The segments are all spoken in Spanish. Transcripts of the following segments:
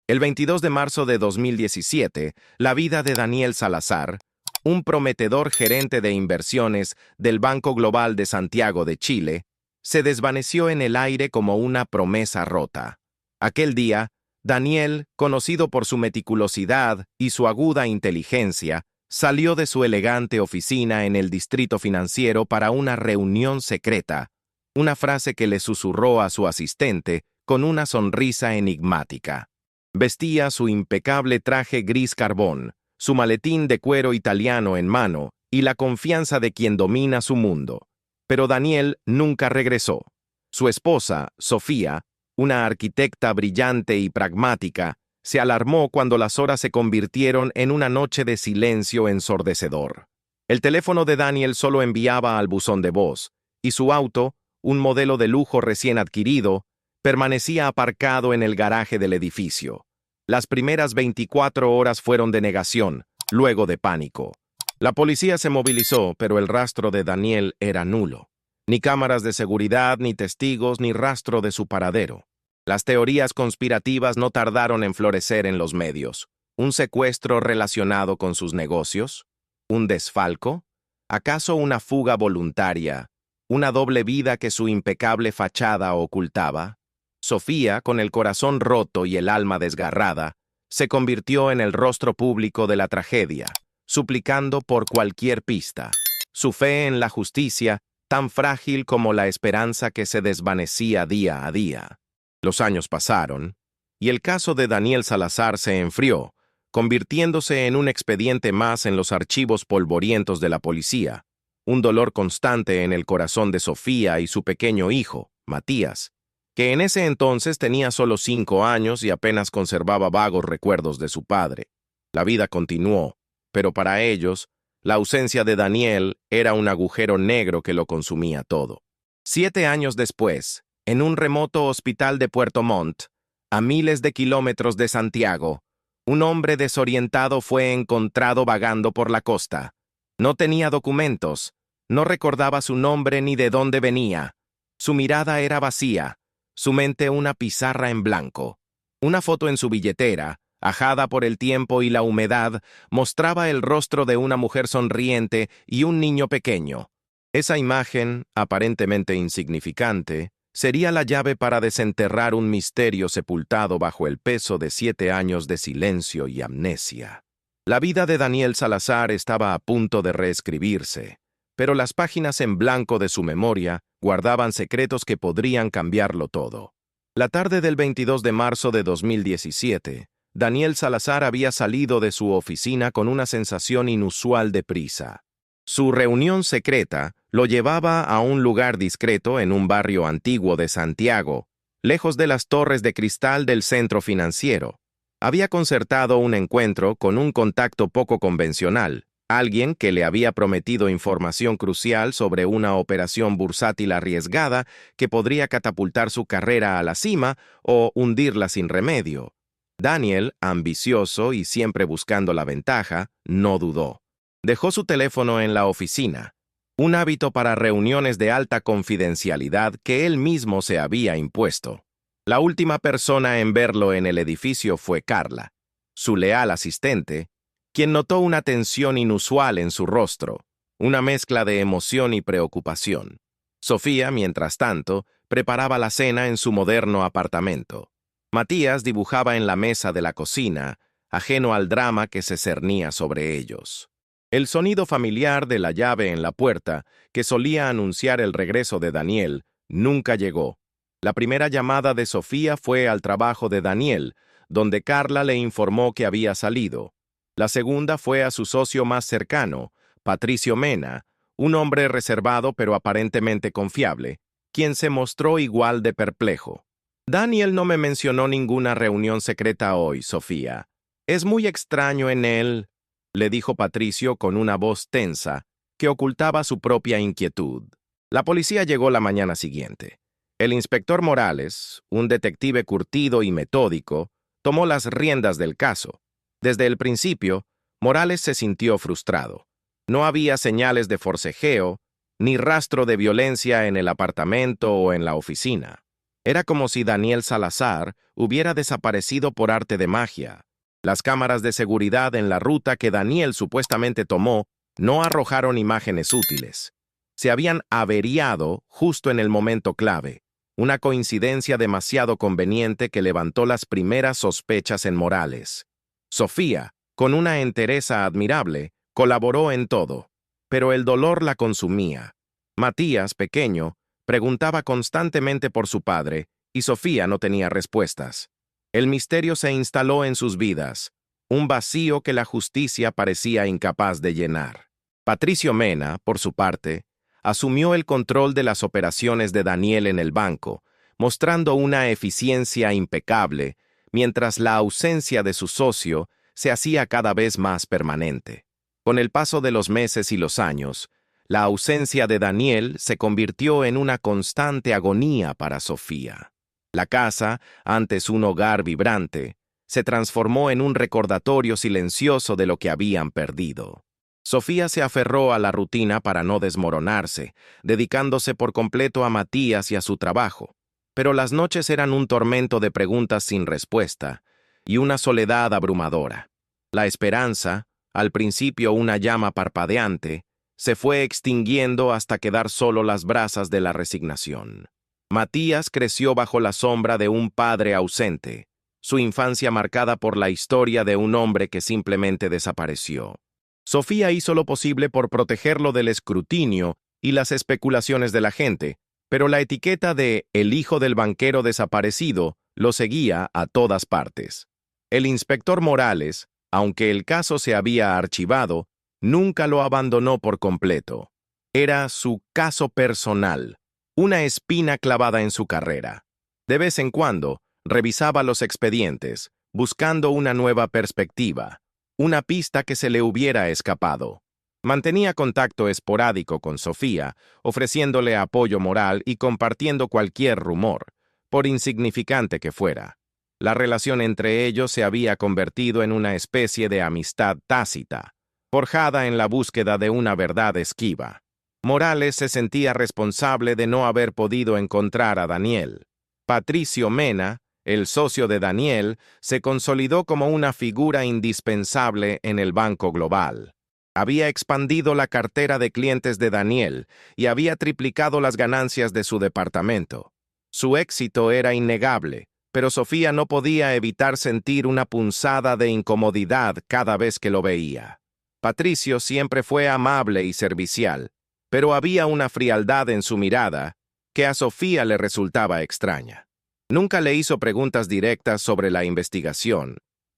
El 22 de marzo de 2017, la vida de Daniel Salazar, un prometedor gerente de inversiones del Banco Global de Santiago de Chile, se desvaneció en el aire como una promesa rota. Aquel día, Daniel, conocido por su meticulosidad y su aguda inteligencia, salió de su elegante oficina en el distrito financiero para una reunión secreta, una frase que le susurró a su asistente con una sonrisa enigmática. Vestía su impecable traje gris carbón, su maletín de cuero italiano en mano y la confianza de quien domina su mundo. Pero Daniel nunca regresó. Su esposa, Sofía, una arquitecta brillante y pragmática, se alarmó cuando las horas se convirtieron en una noche de silencio ensordecedor. El teléfono de Daniel solo enviaba al buzón de voz, y su auto, un modelo de lujo recién adquirido, permanecía aparcado en el garaje del edificio. Las primeras 24 horas fueron de negación, luego de pánico. La policía se movilizó, pero el rastro de Daniel era nulo. Ni cámaras de seguridad, ni testigos, ni rastro de su paradero. Las teorías conspirativas no tardaron en florecer en los medios. ¿Un secuestro relacionado con sus negocios? ¿Un desfalco? ¿Acaso una fuga voluntaria? ¿Una doble vida que su impecable fachada ocultaba? Sofía, con el corazón roto y el alma desgarrada, se convirtió en el rostro público de la tragedia, suplicando por cualquier pista. Su fe en la justicia, tan frágil como la esperanza que se desvanecía día a día. Los años pasaron, y el caso de Daniel Salazar se enfrió, convirtiéndose en un expediente más en los archivos polvorientos de la policía, un dolor constante en el corazón de Sofía y su pequeño hijo, Matías, que en ese entonces tenía solo 5 años y apenas conservaba vagos recuerdos de su padre. La vida continuó, pero para ellos, la ausencia de Daniel era un agujero negro que lo consumía todo. 7 años después, en un remoto hospital de Puerto Montt, a miles de kilómetros de Santiago, un hombre desorientado fue encontrado vagando por la costa. No tenía documentos, no recordaba su nombre ni de dónde venía. Su mirada era vacía, su mente una pizarra en blanco. Una foto en su billetera, ajada por el tiempo y la humedad, mostraba el rostro de una mujer sonriente y un niño pequeño. Esa imagen, aparentemente insignificante, sería la llave para desenterrar un misterio sepultado bajo el peso de 7 años de silencio y amnesia. La vida de Daniel Salazar estaba a punto de reescribirse, pero las páginas en blanco de su memoria guardaban secretos que podrían cambiarlo todo. La tarde del 22 de marzo de 2017, Daniel Salazar había salido de su oficina con una sensación inusual de prisa. Su reunión secreta lo llevaba a un lugar discreto en un barrio antiguo de Santiago, lejos de las torres de cristal del centro financiero. Había concertado un encuentro con un contacto poco convencional, alguien que le había prometido información crucial sobre una operación bursátil arriesgada que podría catapultar su carrera a la cima o hundirla sin remedio. Daniel, ambicioso y siempre buscando la ventaja, no dudó. Dejó su teléfono en la oficina, un hábito para reuniones de alta confidencialidad que él mismo se había impuesto. La última persona en verlo en el edificio fue Carla, su leal asistente, quien notó una tensión inusual en su rostro, una mezcla de emoción y preocupación. Sofía, mientras tanto, preparaba la cena en su moderno apartamento. Matías dibujaba en la mesa de la cocina, ajeno al drama que se cernía sobre ellos. El sonido familiar de la llave en la puerta, que solía anunciar el regreso de Daniel, nunca llegó. La primera llamada de Sofía fue al trabajo de Daniel, donde Carla le informó que había salido. La segunda fue a su socio más cercano, Patricio Mena, un hombre reservado pero aparentemente confiable, quien se mostró igual de perplejo. Daniel no me mencionó ninguna reunión secreta hoy, Sofía. Es muy extraño en él, le dijo Patricio con una voz tensa que ocultaba su propia inquietud. La policía llegó la mañana siguiente. El inspector Morales, un detective curtido y metódico, tomó las riendas del caso. Desde el principio, Morales se sintió frustrado. No había señales de forcejeo, ni rastro de violencia en el apartamento o en la oficina. Era como si Daniel Salazar hubiera desaparecido por arte de magia. Las cámaras de seguridad en la ruta que Daniel supuestamente tomó no arrojaron imágenes útiles. Se habían averiado justo en el momento clave, una coincidencia demasiado conveniente que levantó las primeras sospechas en Morales. Sofía, con una entereza admirable, colaboró en todo, pero el dolor la consumía. Matías, pequeño, preguntaba constantemente por su padre, y Sofía no tenía respuestas. El misterio se instaló en sus vidas, un vacío que la justicia parecía incapaz de llenar. Patricio Mena, por su parte, asumió el control de las operaciones de Daniel en el banco, mostrando una eficiencia impecable, mientras la ausencia de su socio se hacía cada vez más permanente. Con el paso de los meses y los años, la ausencia de Daniel se convirtió en una constante agonía para Sofía. La casa, antes un hogar vibrante, se transformó en un recordatorio silencioso de lo que habían perdido. Sofía se aferró a la rutina para no desmoronarse, dedicándose por completo a Matías y a su trabajo. Pero las noches eran un tormento de preguntas sin respuesta y una soledad abrumadora. La esperanza, al principio una llama parpadeante, se fue extinguiendo hasta quedar solo las brasas de la resignación. Matías creció bajo la sombra de un padre ausente, su infancia marcada por la historia de un hombre que simplemente desapareció. Sofía hizo lo posible por protegerlo del escrutinio y las especulaciones de la gente, pero la etiqueta de «el hijo del banquero desaparecido» lo seguía a todas partes. El inspector Morales, aunque el caso se había archivado, nunca lo abandonó por completo. Era su caso personal, una espina clavada en su carrera. De vez en cuando, revisaba los expedientes, buscando una nueva perspectiva, una pista que se le hubiera escapado. Mantenía contacto esporádico con Sofía, ofreciéndole apoyo moral y compartiendo cualquier rumor, por insignificante que fuera. La relación entre ellos se había convertido en una especie de amistad tácita, forjada en la búsqueda de una verdad esquiva. Morales se sentía responsable de no haber podido encontrar a Daniel. Patricio Mena, el socio de Daniel, se consolidó como una figura indispensable en el Banco Global. Había expandido la cartera de clientes de Daniel y había triplicado las ganancias de su departamento. Su éxito era innegable, pero Sofía no podía evitar sentir una punzada de incomodidad cada vez que lo veía. Patricio siempre fue amable y servicial, pero había una frialdad en su mirada que a Sofía le resultaba extraña. Nunca le hizo preguntas directas sobre la investigación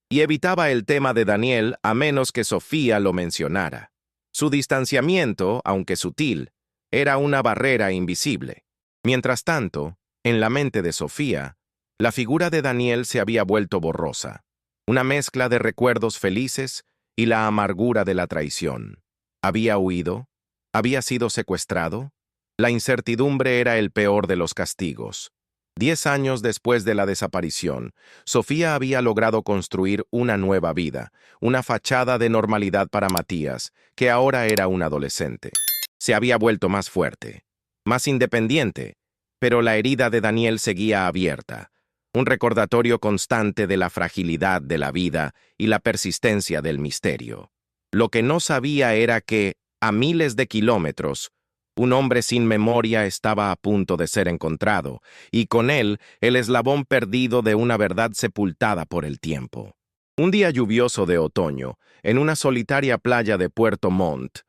y evitaba el tema de Daniel a menos que Sofía lo mencionara. Su distanciamiento, aunque sutil, era una barrera invisible. Mientras tanto, en la mente de Sofía, la figura de Daniel se había vuelto borrosa, una mezcla de recuerdos felices y la amargura de la traición. ¿Había huido? ¿Había sido secuestrado? La incertidumbre era el peor de los castigos. 10 años después de la desaparición, Sofía había logrado construir una nueva vida, una fachada de normalidad para Matías, que ahora era un adolescente. Se había vuelto más fuerte, más independiente, pero la herida de Daniel seguía abierta, un recordatorio constante de la fragilidad de la vida y la persistencia del misterio. Lo que no sabía era que, a miles de kilómetros, un hombre sin memoria estaba a punto de ser encontrado, y con él el eslabón perdido de una verdad sepultada por el tiempo. Un día lluvioso de otoño, en una solitaria playa de Puerto Montt,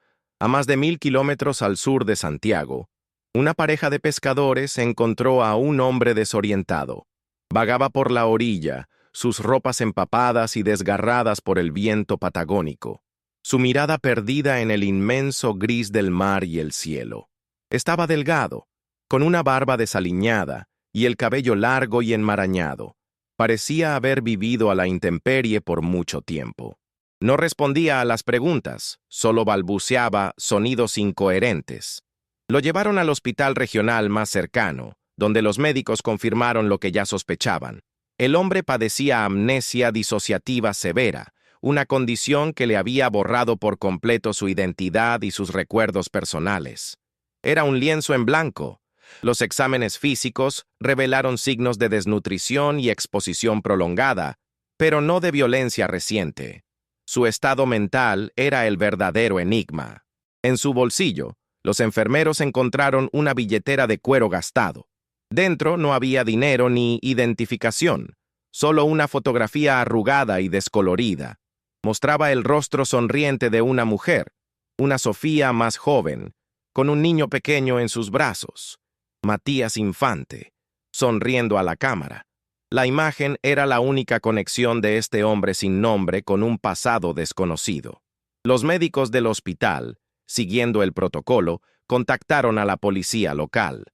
a más de 1000 kilómetros al sur de Santiago, una pareja de pescadores encontró a un hombre desorientado. Vagaba por la orilla, sus ropas empapadas y desgarradas por el viento patagónico, su mirada perdida en el inmenso gris del mar y el cielo. Estaba delgado, con una barba desaliñada y el cabello largo y enmarañado. Parecía haber vivido a la intemperie por mucho tiempo. No respondía a las preguntas, solo balbuceaba sonidos incoherentes. Lo llevaron al hospital regional más cercano, donde los médicos confirmaron lo que ya sospechaban. El hombre padecía amnesia disociativa severa, una condición que le había borrado por completo su identidad y sus recuerdos personales. Era un lienzo en blanco, Los exámenes físicos revelaron signos de desnutrición y exposición prolongada, pero no de violencia reciente. Su estado mental era el verdadero enigma. En su bolsillo, los enfermeros encontraron una billetera de cuero gastado. Dentro no había dinero ni identificación, solo una fotografía arrugada y descolorida. Mostraba el rostro sonriente de una mujer, una Sofía más joven, con un niño pequeño en sus brazos. Matías Infante, sonriendo a la cámara. La imagen era la única conexión de este hombre sin nombre con un pasado desconocido. Los médicos del hospital, siguiendo el protocolo, contactaron a la policía local.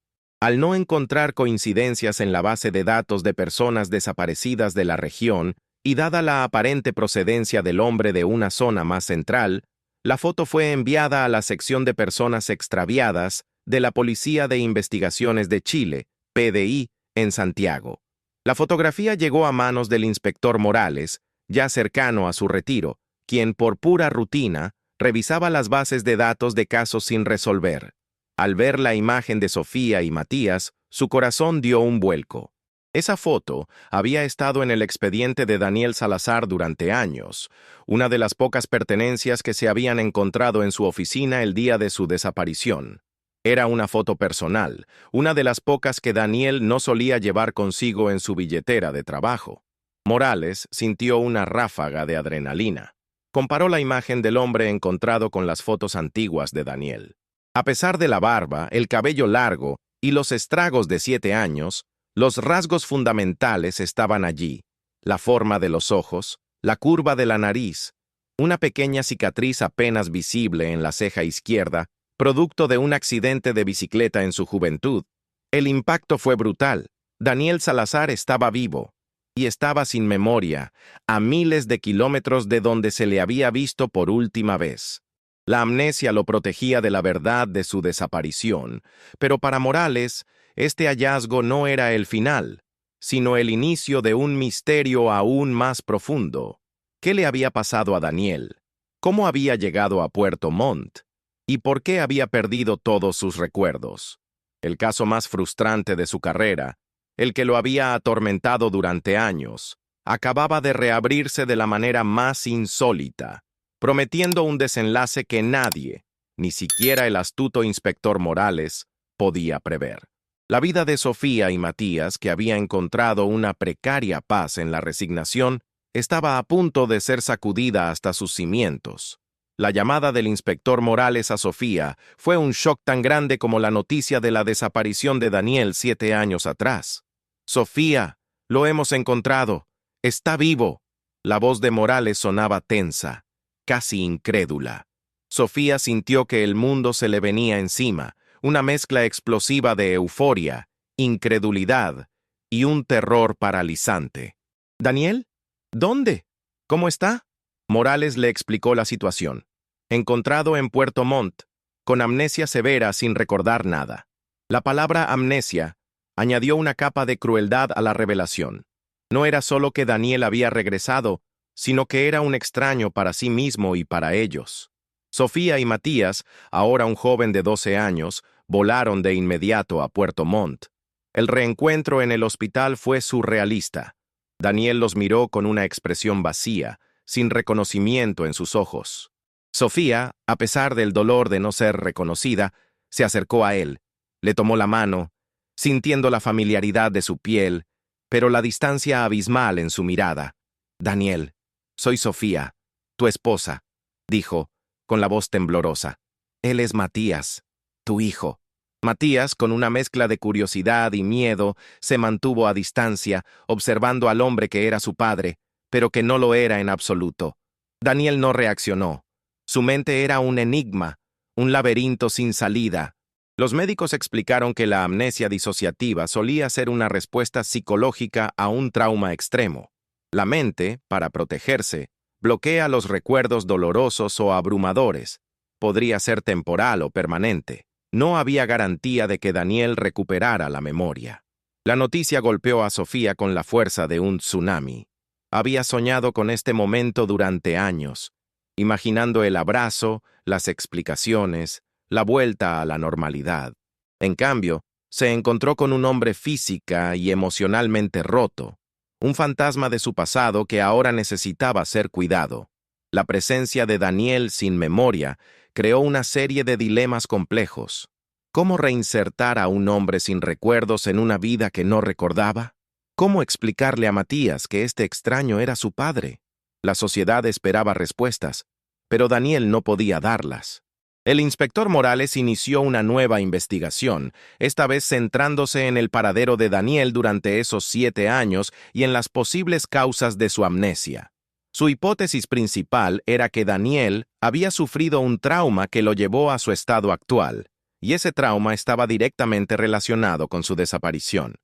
Al no encontrar coincidencias en la base de datos de personas desaparecidas de la región y dada la aparente procedencia del hombre de una zona más central, la foto fue enviada a la sección de personas extraviadas de la Policía de Investigaciones de Chile, PDI, en Santiago. La fotografía llegó a manos del inspector Morales, ya cercano a su retiro, quien por pura rutina revisaba las bases de datos de casos sin resolver. Al ver la imagen de Sofía y Matías, su corazón dio un vuelco. Esa foto había estado en el expediente de Daniel Salazar durante años, una de las pocas pertenencias que se habían encontrado en su oficina el día de su desaparición. Era una foto personal, una de las pocas que Daniel no solía llevar consigo en su billetera de trabajo. Morales sintió una ráfaga de adrenalina. Comparó la imagen del hombre encontrado con las fotos antiguas de Daniel. A pesar de la barba, el cabello largo y los estragos de 7 años, los rasgos fundamentales estaban allí: la forma de los ojos, la curva de la nariz, una pequeña cicatriz apenas visible en la ceja izquierda, producto de un accidente de bicicleta en su juventud. El impacto fue brutal. Daniel Salazar estaba vivo y estaba sin memoria, a miles de kilómetros de donde se le había visto por última vez. La amnesia lo protegía de la verdad de su desaparición, pero para Morales, este hallazgo no era el final, sino el inicio de un misterio aún más profundo. ¿Qué le había pasado a Daniel? ¿Cómo había llegado a Puerto Montt? ¿Y por qué había perdido todos sus recuerdos? El caso más frustrante de su carrera, el que lo había atormentado durante años, acababa de reabrirse de la manera más insólita, prometiendo un desenlace que nadie, ni siquiera el astuto inspector Morales, podía prever. La vida de Sofía y Matías, que había encontrado una precaria paz en la resignación, estaba a punto de ser sacudida hasta sus cimientos. La llamada del inspector Morales a Sofía fue un shock tan grande como la noticia de la desaparición de Daniel 7 años atrás. «Sofía, lo hemos encontrado. Está vivo». La voz de Morales sonaba tensa, casi incrédula. Sofía sintió que el mundo se le venía encima, una mezcla explosiva de euforia, incredulidad y un terror paralizante. «¿Daniel? ¿Dónde? ¿Cómo está?» Morales le explicó la situación. Encontrado en Puerto Montt, con amnesia severa sin recordar nada. La palabra amnesia añadió una capa de crueldad a la revelación. No era solo que Daniel había regresado, sino que era un extraño para sí mismo y para ellos. Sofía y Matías, ahora un joven de 12 años, volaron de inmediato a Puerto Montt. El reencuentro en el hospital fue surrealista. Daniel los miró con una expresión vacía, sin reconocimiento en sus ojos. Sofía, a pesar del dolor de no ser reconocida, se acercó a él, le tomó la mano, sintiendo la familiaridad de su piel, pero la distancia abismal en su mirada. «Daniel, soy Sofía, tu esposa», dijo, con la voz temblorosa. «Él es Matías, tu hijo». Matías, con una mezcla de curiosidad y miedo, se mantuvo a distancia, observando al hombre que era su padre, pero que no lo era en absoluto. Daniel no reaccionó. Su mente era un enigma, un laberinto sin salida. Los médicos explicaron que la amnesia disociativa solía ser una respuesta psicológica a un trauma extremo. La mente, para protegerse, bloquea los recuerdos dolorosos o abrumadores. Podría ser temporal o permanente. No había garantía de que Daniel recuperara la memoria. La noticia golpeó a Sofía con la fuerza de un tsunami. Había soñado con este momento durante años, imaginando el abrazo, las explicaciones, la vuelta a la normalidad. En cambio, Se encontró con un hombre física y emocionalmente roto, un fantasma de su pasado que ahora necesitaba ser cuidado. La presencia de Daniel sin memoria creó una serie de dilemas complejos. ¿Cómo reinsertar a un hombre sin recuerdos en una vida que no recordaba? ¿Cómo explicarle a Matías que este extraño era su padre? La sociedad esperaba respuestas, pero Daniel no podía darlas. El inspector Morales inició una nueva investigación, esta vez centrándose en el paradero de Daniel durante esos 7 años y en las posibles causas de su amnesia. Su hipótesis principal era que Daniel había sufrido un trauma que lo llevó a su estado actual, y ese trauma estaba directamente relacionado con su desaparición.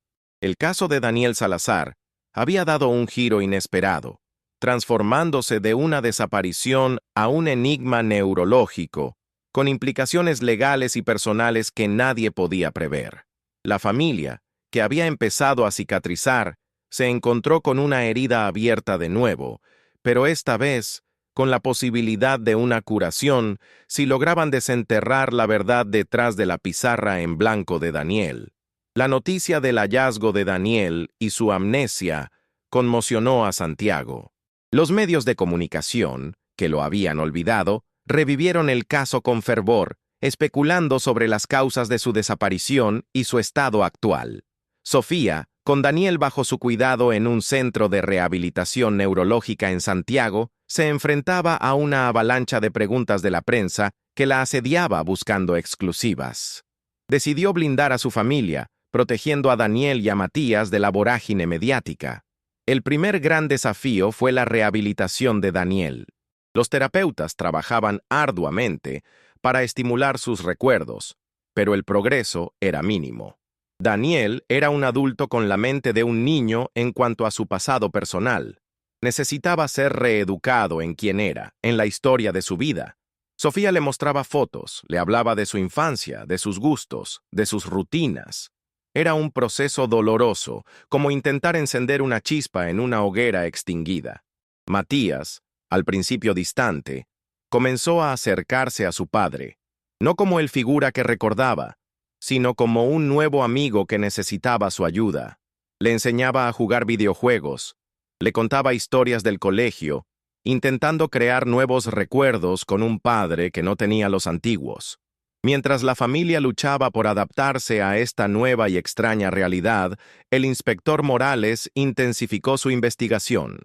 El caso de Daniel Salazar había dado un giro inesperado, transformándose de una desaparición a un enigma neurológico, con implicaciones legales y personales que nadie podía prever. La familia, que había empezado a cicatrizar, se encontró con una herida abierta de nuevo, pero esta vez con la posibilidad de una curación si lograban desenterrar la verdad detrás de la pizarra en blanco de Daniel. La noticia del hallazgo de Daniel y su amnesia conmocionó a Santiago. Los medios de comunicación, que lo habían olvidado, revivieron el caso con fervor, especulando sobre las causas de su desaparición y su estado actual. Sofía, con Daniel bajo su cuidado en un centro de rehabilitación neurológica en Santiago, se enfrentaba a una avalancha de preguntas de la prensa que la asediaba buscando exclusivas. Decidió blindar a su familia, protegiendo a Daniel y a Matías de la vorágine mediática. El primer gran desafío fue la rehabilitación de Daniel. Los terapeutas trabajaban arduamente para estimular sus recuerdos, pero el progreso era mínimo. Daniel era un adulto con la mente de un niño en cuanto a su pasado personal. Necesitaba ser reeducado en quién era, en la historia de su vida. Sofía le mostraba fotos, le hablaba de su infancia, de sus gustos, de sus rutinas. Era un proceso doloroso, como intentar encender una chispa en una hoguera extinguida. Matías, al principio distante, comenzó a acercarse a su padre, no como el figura que recordaba, sino como un nuevo amigo que necesitaba su ayuda. Le enseñaba a jugar videojuegos, le contaba historias del colegio, intentando crear nuevos recuerdos con un padre que no tenía los antiguos. Mientras la familia luchaba por adaptarse a esta nueva y extraña realidad, el inspector Morales intensificó su investigación.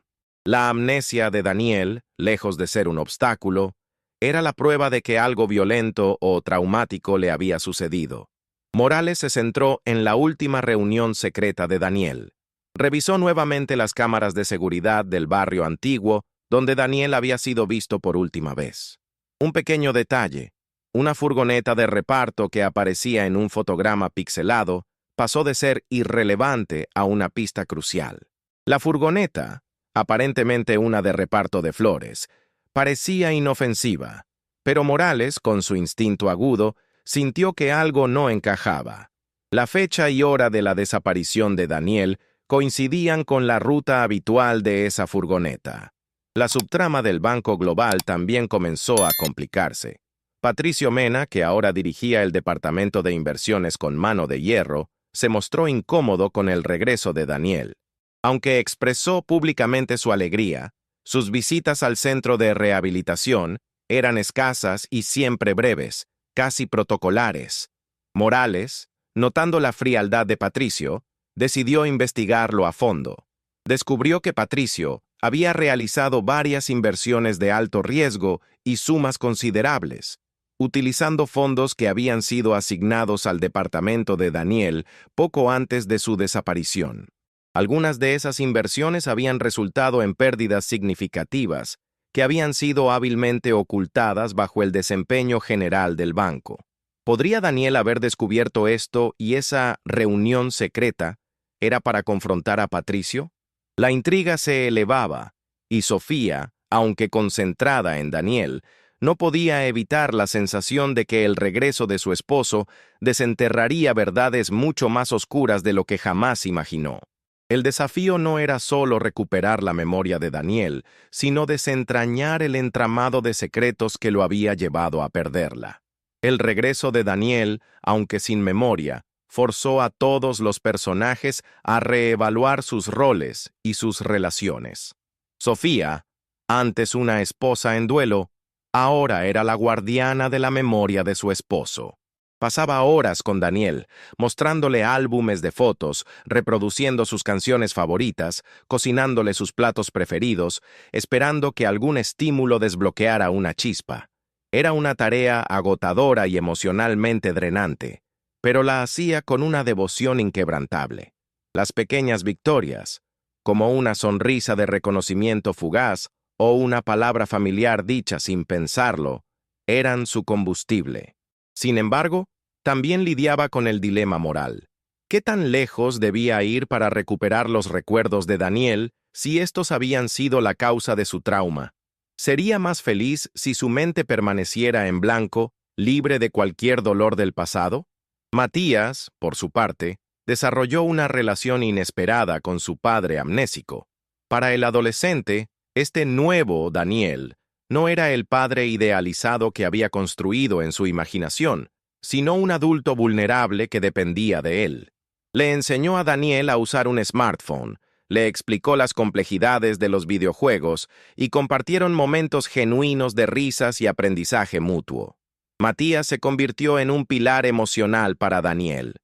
La amnesia de Daniel, lejos de ser un obstáculo, era la prueba de que algo violento o traumático le había sucedido. Morales se centró en la última reunión secreta de Daniel. Revisó nuevamente las cámaras de seguridad del barrio antiguo, donde Daniel había sido visto por última vez. Un pequeño detalle: una furgoneta de reparto que aparecía en un fotograma pixelado pasó de ser irrelevante a una pista crucial. La furgoneta, aparentemente una de reparto de flores, parecía inofensiva, pero Morales, con su instinto agudo, sintió que algo no encajaba. La fecha y hora de la desaparición de Daniel coincidían con la ruta habitual de esa furgoneta. La subtrama del Banco Global también comenzó a complicarse. Patricio Mena, que ahora dirigía el departamento de inversiones con mano de hierro, se mostró incómodo con el regreso de Daniel. Aunque expresó públicamente su alegría, sus visitas al centro de rehabilitación eran escasas y siempre breves, casi protocolares. Morales, notando la frialdad de Patricio, decidió investigarlo a fondo. Descubrió que Patricio había realizado varias inversiones de alto riesgo y sumas considerables, utilizando fondos que habían sido asignados al departamento de Daniel poco antes de su desaparición. Algunas de esas inversiones habían resultado en pérdidas significativas, que habían sido hábilmente ocultadas bajo el desempeño general del banco. ¿Podría Daniel haber descubierto esto y esa reunión secreta era para confrontar a Patricio? La intriga se elevaba, y Sofía, aunque concentrada en Daniel, no podía evitar la sensación de que el regreso de su esposo desenterraría verdades mucho más oscuras de lo que jamás imaginó. El desafío no era solo recuperar la memoria de Daniel, sino desentrañar el entramado de secretos que lo había llevado a perderla. El regreso de Daniel, aunque sin memoria, forzó a todos los personajes a reevaluar sus roles y sus relaciones. Sofía, antes una esposa en duelo, ahora era la guardiana de la memoria de su esposo. Pasaba horas con Daniel, mostrándole álbumes de fotos, reproduciendo sus canciones favoritas, cocinándole sus platos preferidos, esperando que algún estímulo desbloqueara una chispa. Era una tarea agotadora y emocionalmente drenante, pero la hacía con una devoción inquebrantable. Las pequeñas victorias, como una sonrisa de reconocimiento fugaz o una palabra familiar dicha sin pensarlo, eran su combustible. Sin embargo, también lidiaba con el dilema moral. ¿Qué tan lejos debía ir para recuperar los recuerdos de Daniel si estos habían sido la causa de su trauma? ¿Sería más feliz si su mente permaneciera en blanco, libre de cualquier dolor del pasado? Matías, por su parte, desarrolló una relación inesperada con su padre amnésico. Para el adolescente, este nuevo Daniel no era el padre idealizado que había construido en su imaginación, sino un adulto vulnerable que dependía de él. Le enseñó a Daniel a usar un smartphone, le explicó las complejidades de los videojuegos y compartieron momentos genuinos de risas y aprendizaje mutuo. Matías se convirtió en un pilar emocional para Daniel,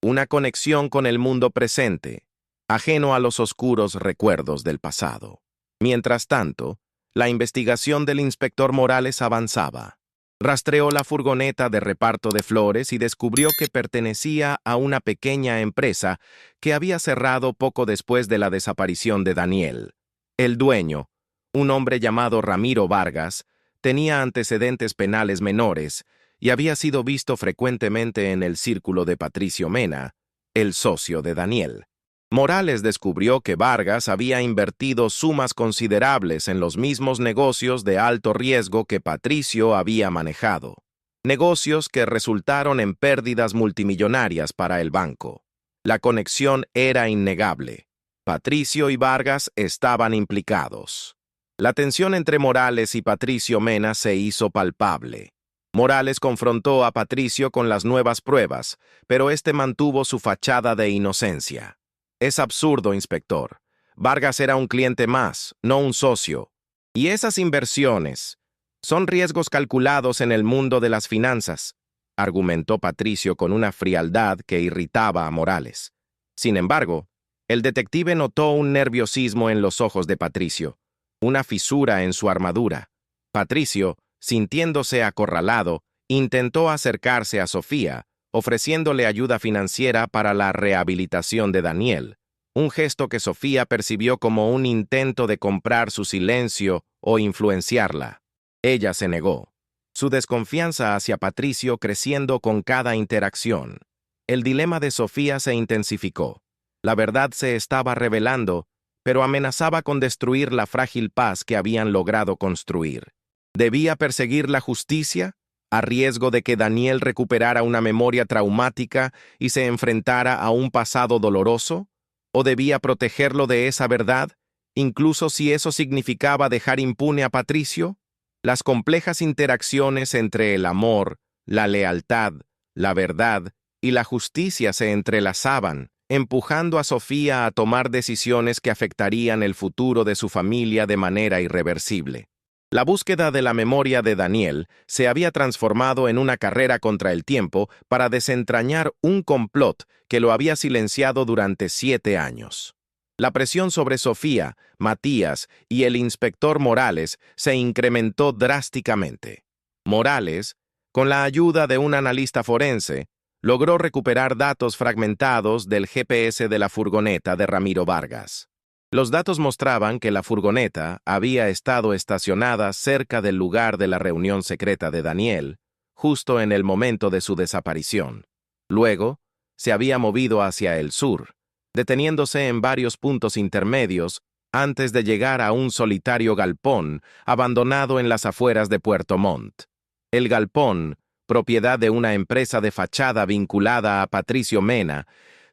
una conexión con el mundo presente, ajeno a los oscuros recuerdos del pasado. Mientras tanto, la investigación del inspector Morales avanzaba. Rastreó la furgoneta de reparto de flores y descubrió que pertenecía a una pequeña empresa que había cerrado poco después de la desaparición de Daniel. El dueño, un hombre llamado Ramiro Vargas, tenía antecedentes penales menores y había sido visto frecuentemente en el círculo de Patricio Mena, el socio de Daniel. Morales descubrió que Vargas había invertido sumas considerables en los mismos negocios de alto riesgo que Patricio había manejado. Negocios que resultaron en pérdidas multimillonarias para el banco. La conexión era innegable. Patricio y Vargas estaban implicados. La tensión entre Morales y Patricio Mena se hizo palpable. Morales confrontó a Patricio con las nuevas pruebas, pero este mantuvo su fachada de inocencia. Es absurdo, inspector. Vargas era un cliente más, no un socio. Y esas inversiones son riesgos calculados en el mundo de las finanzas, argumentó Patricio con una frialdad que irritaba a Morales. Sin embargo, el detective notó un nerviosismo en los ojos de Patricio, una fisura en su armadura. Patricio, sintiéndose acorralado, intentó acercarse a Sofía, ofreciéndole ayuda financiera para la rehabilitación de Daniel, un gesto que Sofía percibió como un intento de comprar su silencio o influenciarla. Ella se negó, su desconfianza hacia Patricio creciendo con cada interacción. El dilema de Sofía se intensificó. La verdad se estaba revelando, pero amenazaba con destruir la frágil paz que habían logrado construir. ¿Debía perseguir la justicia, a riesgo de que Daniel recuperara una memoria traumática y se enfrentara a un pasado doloroso? ¿O debía protegerlo de esa verdad, incluso si eso significaba dejar impune a Patricio? Las complejas interacciones entre el amor, la lealtad, la verdad y la justicia se entrelazaban, empujando a Sofía a tomar decisiones que afectarían el futuro de su familia de manera irreversible. La búsqueda de la memoria de Daniel se había transformado en una carrera contra el tiempo para desentrañar un complot que lo había silenciado durante 7 años. La presión sobre Sofía, Matías y el inspector Morales se incrementó drásticamente. Morales, con la ayuda de un analista forense, logró recuperar datos fragmentados del GPS de la furgoneta de Ramiro Vargas. Los datos mostraban que la furgoneta había estado estacionada cerca del lugar de la reunión secreta de Daniel, justo en el momento de su desaparición. Luego, se había movido hacia el sur, deteniéndose en varios puntos intermedios antes de llegar a un solitario galpón abandonado en las afueras de Puerto Montt. El galpón, propiedad de una empresa de fachada vinculada a Patricio Mena,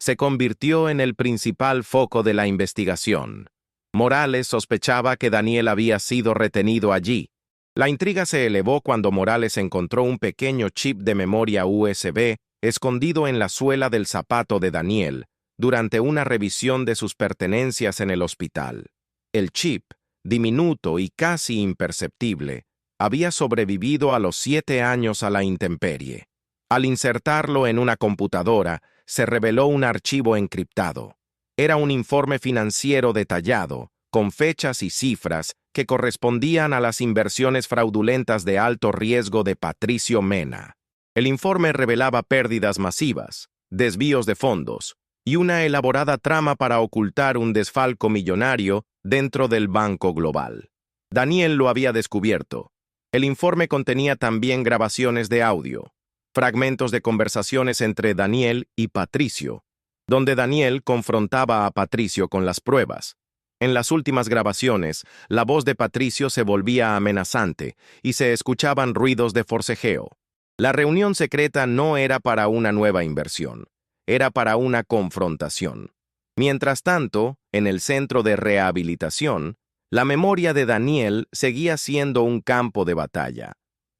se convirtió en el principal foco de la investigación. Morales sospechaba que Daniel había sido retenido allí. La intriga se elevó cuando Morales encontró un pequeño chip de memoria USB escondido en la suela del zapato de Daniel, durante una revisión de sus pertenencias en el hospital. El chip, diminuto y casi imperceptible, había sobrevivido a los 7 años a la intemperie. Al insertarlo en una computadora, se reveló un archivo encriptado. Era un informe financiero detallado, con fechas y cifras que correspondían a las inversiones fraudulentas de alto riesgo de Patricio Mena. El informe revelaba pérdidas masivas, desvíos de fondos y una elaborada trama para ocultar un desfalco millonario dentro del Banco Global. Daniel lo había descubierto. El informe contenía también grabaciones de audio, fragmentos de conversaciones entre Daniel y Patricio, donde Daniel confrontaba a Patricio con las pruebas. En las últimas grabaciones, la voz de Patricio se volvía amenazante y se escuchaban ruidos de forcejeo. La reunión secreta no era para una nueva inversión, era para una confrontación. Mientras tanto, en el centro de rehabilitación, la memoria de Daniel seguía siendo un campo de batalla.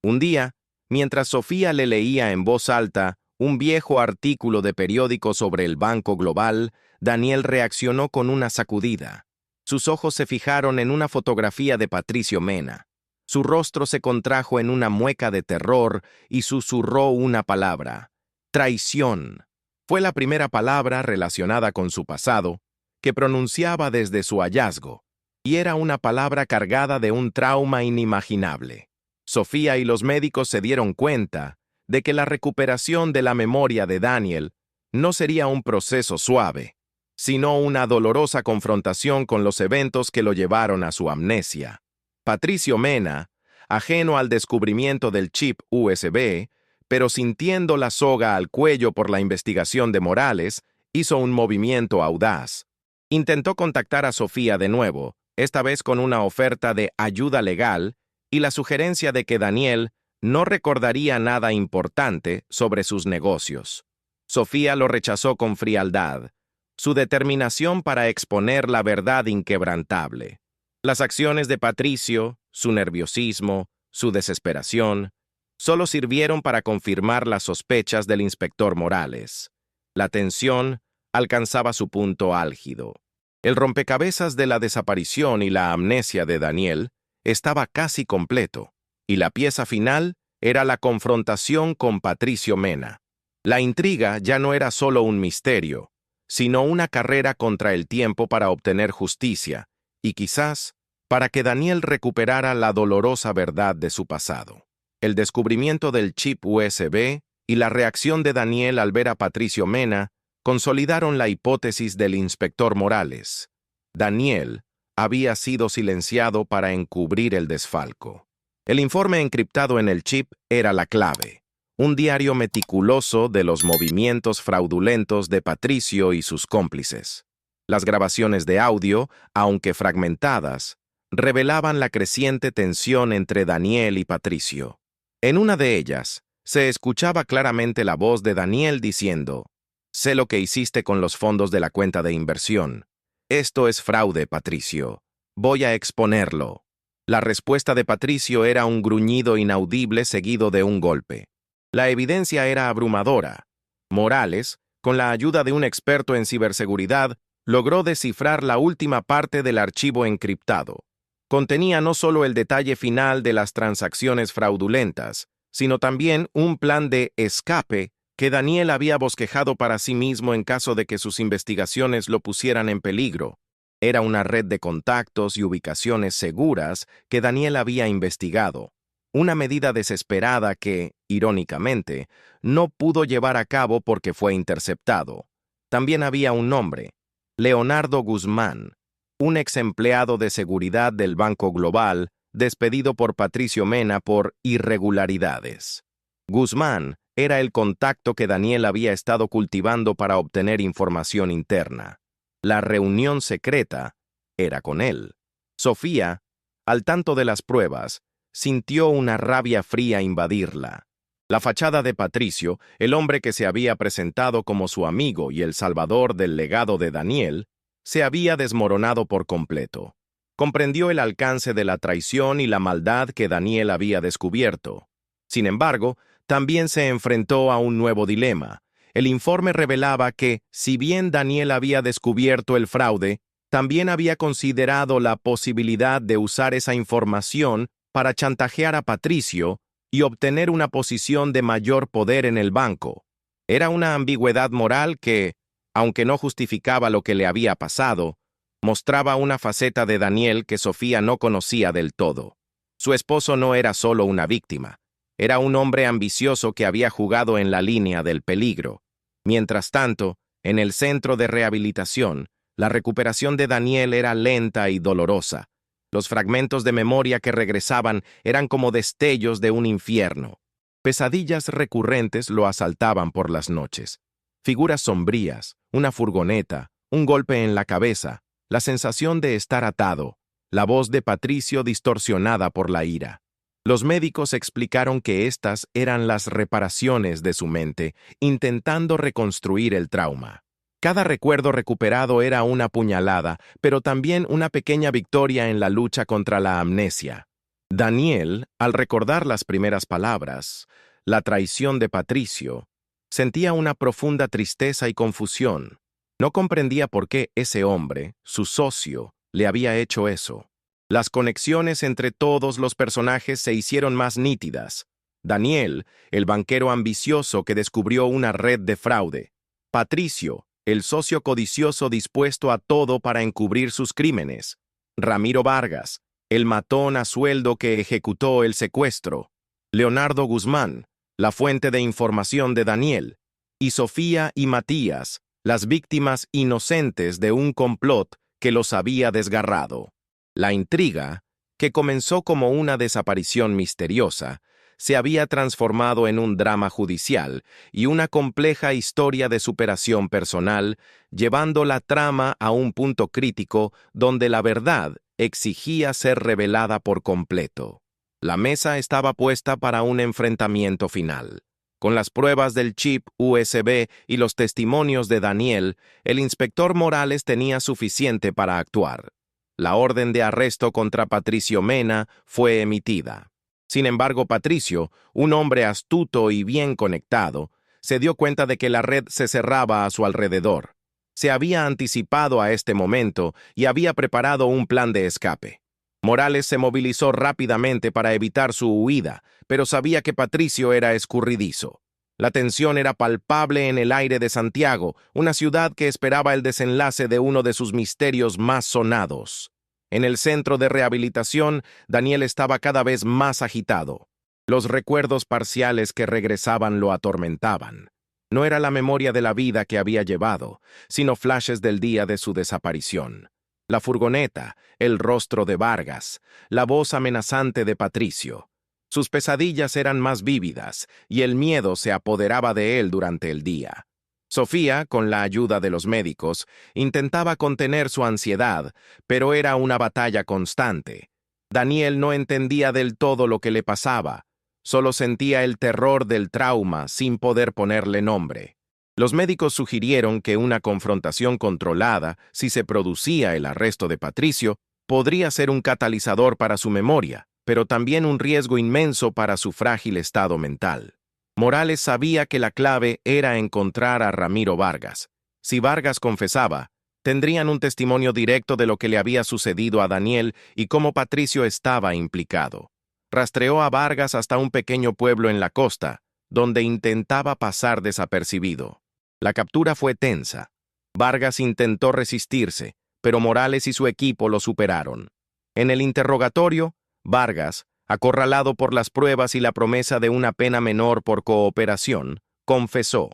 Un día, mientras Sofía le leía en voz alta un viejo artículo de periódico sobre el Banco Global, Daniel reaccionó con una sacudida. Sus ojos se fijaron en una fotografía de Patricio Mena. Su rostro se contrajo en una mueca de terror y susurró una palabra: traición. Fue la primera palabra relacionada con su pasado que pronunciaba desde su hallazgo, y era una palabra cargada de un trauma inimaginable. Sofía y los médicos se dieron cuenta de que la recuperación de la memoria de Daniel no sería un proceso suave, sino una dolorosa confrontación con los eventos que lo llevaron a su amnesia. Patricio Mena, ajeno al descubrimiento del chip USB, pero sintiendo la soga al cuello por la investigación de Morales, hizo un movimiento audaz. Intentó contactar a Sofía de nuevo, esta vez con una oferta de ayuda legal y la sugerencia de que Daniel no recordaría nada importante sobre sus negocios. Sofía lo rechazó con frialdad, su determinación para exponer la verdad inquebrantable. Las acciones de Patricio, su nerviosismo, su desesperación, solo sirvieron para confirmar las sospechas del inspector Morales. La tensión alcanzaba su punto álgido. El rompecabezas de la desaparición y la amnesia de Daniel estaba casi completo, y la pieza final era la confrontación con Patricio Mena. La intriga ya no era solo un misterio, sino una carrera contra el tiempo para obtener justicia, y quizás para que Daniel recuperara la dolorosa verdad de su pasado. El descubrimiento del chip USB y la reacción de Daniel al ver a Patricio Mena consolidaron la hipótesis del inspector Morales. Daniel había sido silenciado para encubrir el desfalco. El informe encriptado en el chip era la clave, un diario meticuloso de los movimientos fraudulentos de Patricio y sus cómplices. Las grabaciones de audio, aunque fragmentadas, revelaban la creciente tensión entre Daniel y Patricio. En una de ellas, se escuchaba claramente la voz de Daniel diciendo: «Sé lo que hiciste con los fondos de la cuenta de inversión. Esto es fraude, Patricio. Voy a exponerlo». La respuesta de Patricio era un gruñido inaudible seguido de un golpe. La evidencia era abrumadora. Morales, con la ayuda de un experto en ciberseguridad, logró descifrar la última parte del archivo encriptado. Contenía no solo el detalle final de las transacciones fraudulentas, sino también un plan de escape que Daniel había bosquejado para sí mismo en caso de que sus investigaciones lo pusieran en peligro. Era una red de contactos y ubicaciones seguras que Daniel había investigado, una medida desesperada que, irónicamente, no pudo llevar a cabo porque fue interceptado. También había un nombre: Leonardo Guzmán, un ex empleado de seguridad del Banco Global, despedido por Patricio Mena por irregularidades. Guzmán era el contacto que Daniel había estado cultivando para obtener información interna. La reunión secreta era con él. Sofía, al tanto de las pruebas, sintió una rabia fría invadirla. La fachada de Patricio, el hombre que se había presentado como su amigo y el salvador del legado de Daniel, se había desmoronado por completo. Comprendió el alcance de la traición y la maldad que Daniel había descubierto. Sin embargo, también se enfrentó a un nuevo dilema. El informe revelaba que, si bien Daniel había descubierto el fraude, también había considerado la posibilidad de usar esa información para chantajear a Patricio y obtener una posición de mayor poder en el banco. Era una ambigüedad moral que, aunque no justificaba lo que le había pasado, mostraba una faceta de Daniel que Sofía no conocía del todo. Su esposo no era solo una víctima, era un hombre ambicioso que había jugado en la línea del peligro. Mientras tanto, en el centro de rehabilitación, la recuperación de Daniel era lenta y dolorosa. Los fragmentos de memoria que regresaban eran como destellos de un infierno. Pesadillas recurrentes lo asaltaban por las noches. Figuras sombrías, una furgoneta, un golpe en la cabeza, la sensación de estar atado, la voz de Patricio distorsionada por la ira. Los médicos explicaron que estas eran las reparaciones de su mente, intentando reconstruir el trauma. Cada recuerdo recuperado era una puñalada, pero también una pequeña victoria en la lucha contra la amnesia. Daniel, al recordar las primeras palabras, la traición de Patricio, sentía una profunda tristeza y confusión. No comprendía por qué ese hombre, su socio, le había hecho eso. Las conexiones entre todos los personajes se hicieron más nítidas. Daniel, el banquero ambicioso que descubrió una red de fraude. Patricio, el socio codicioso dispuesto a todo para encubrir sus crímenes. Ramiro Vargas, el matón a sueldo que ejecutó el secuestro. Leonardo Guzmán, la fuente de información de Daniel. Y Sofía y Matías, las víctimas inocentes de un complot que los había desgarrado. La intriga, que comenzó como una desaparición misteriosa, se había transformado en un drama judicial y una compleja historia de superación personal, llevando la trama a un punto crítico donde la verdad exigía ser revelada por completo. La mesa estaba puesta para un enfrentamiento final. Con las pruebas del chip USB y los testimonios de Daniel, el inspector Morales tenía suficiente para actuar. La orden de arresto contra Patricio Mena fue emitida. Sin embargo, Patricio, un hombre astuto y bien conectado, se dio cuenta de que la red se cerraba a su alrededor. Se había anticipado a este momento y había preparado un plan de escape. Morales se movilizó rápidamente para evitar su huida, pero sabía que Patricio era escurridizo. La tensión era palpable en el aire de Santiago, una ciudad que esperaba el desenlace de uno de sus misterios más sonados. En el centro de rehabilitación, Daniel estaba cada vez más agitado. Los recuerdos parciales que regresaban lo atormentaban. No era la memoria de la vida que había llevado, sino flashes del día de su desaparición. La furgoneta, el rostro de Vargas, la voz amenazante de Patricio. Sus pesadillas eran más vívidas y el miedo se apoderaba de él durante el día. Sofía, con la ayuda de los médicos, intentaba contener su ansiedad, pero era una batalla constante. Daniel no entendía del todo lo que le pasaba, solo sentía el terror del trauma sin poder ponerle nombre. Los médicos sugirieron que una confrontación controlada, si se producía el arresto de Patricio, podría ser un catalizador para su memoria, pero también un riesgo inmenso para su frágil estado mental. Morales sabía que la clave era encontrar a Ramiro Vargas. Si Vargas confesaba, tendrían un testimonio directo de lo que le había sucedido a Daniel y cómo Patricio estaba implicado. Rastreó a Vargas hasta un pequeño pueblo en la costa, donde intentaba pasar desapercibido. La captura fue tensa. Vargas intentó resistirse, pero Morales y su equipo lo superaron. En el interrogatorio, Vargas, acorralado por las pruebas y la promesa de una pena menor por cooperación, confesó.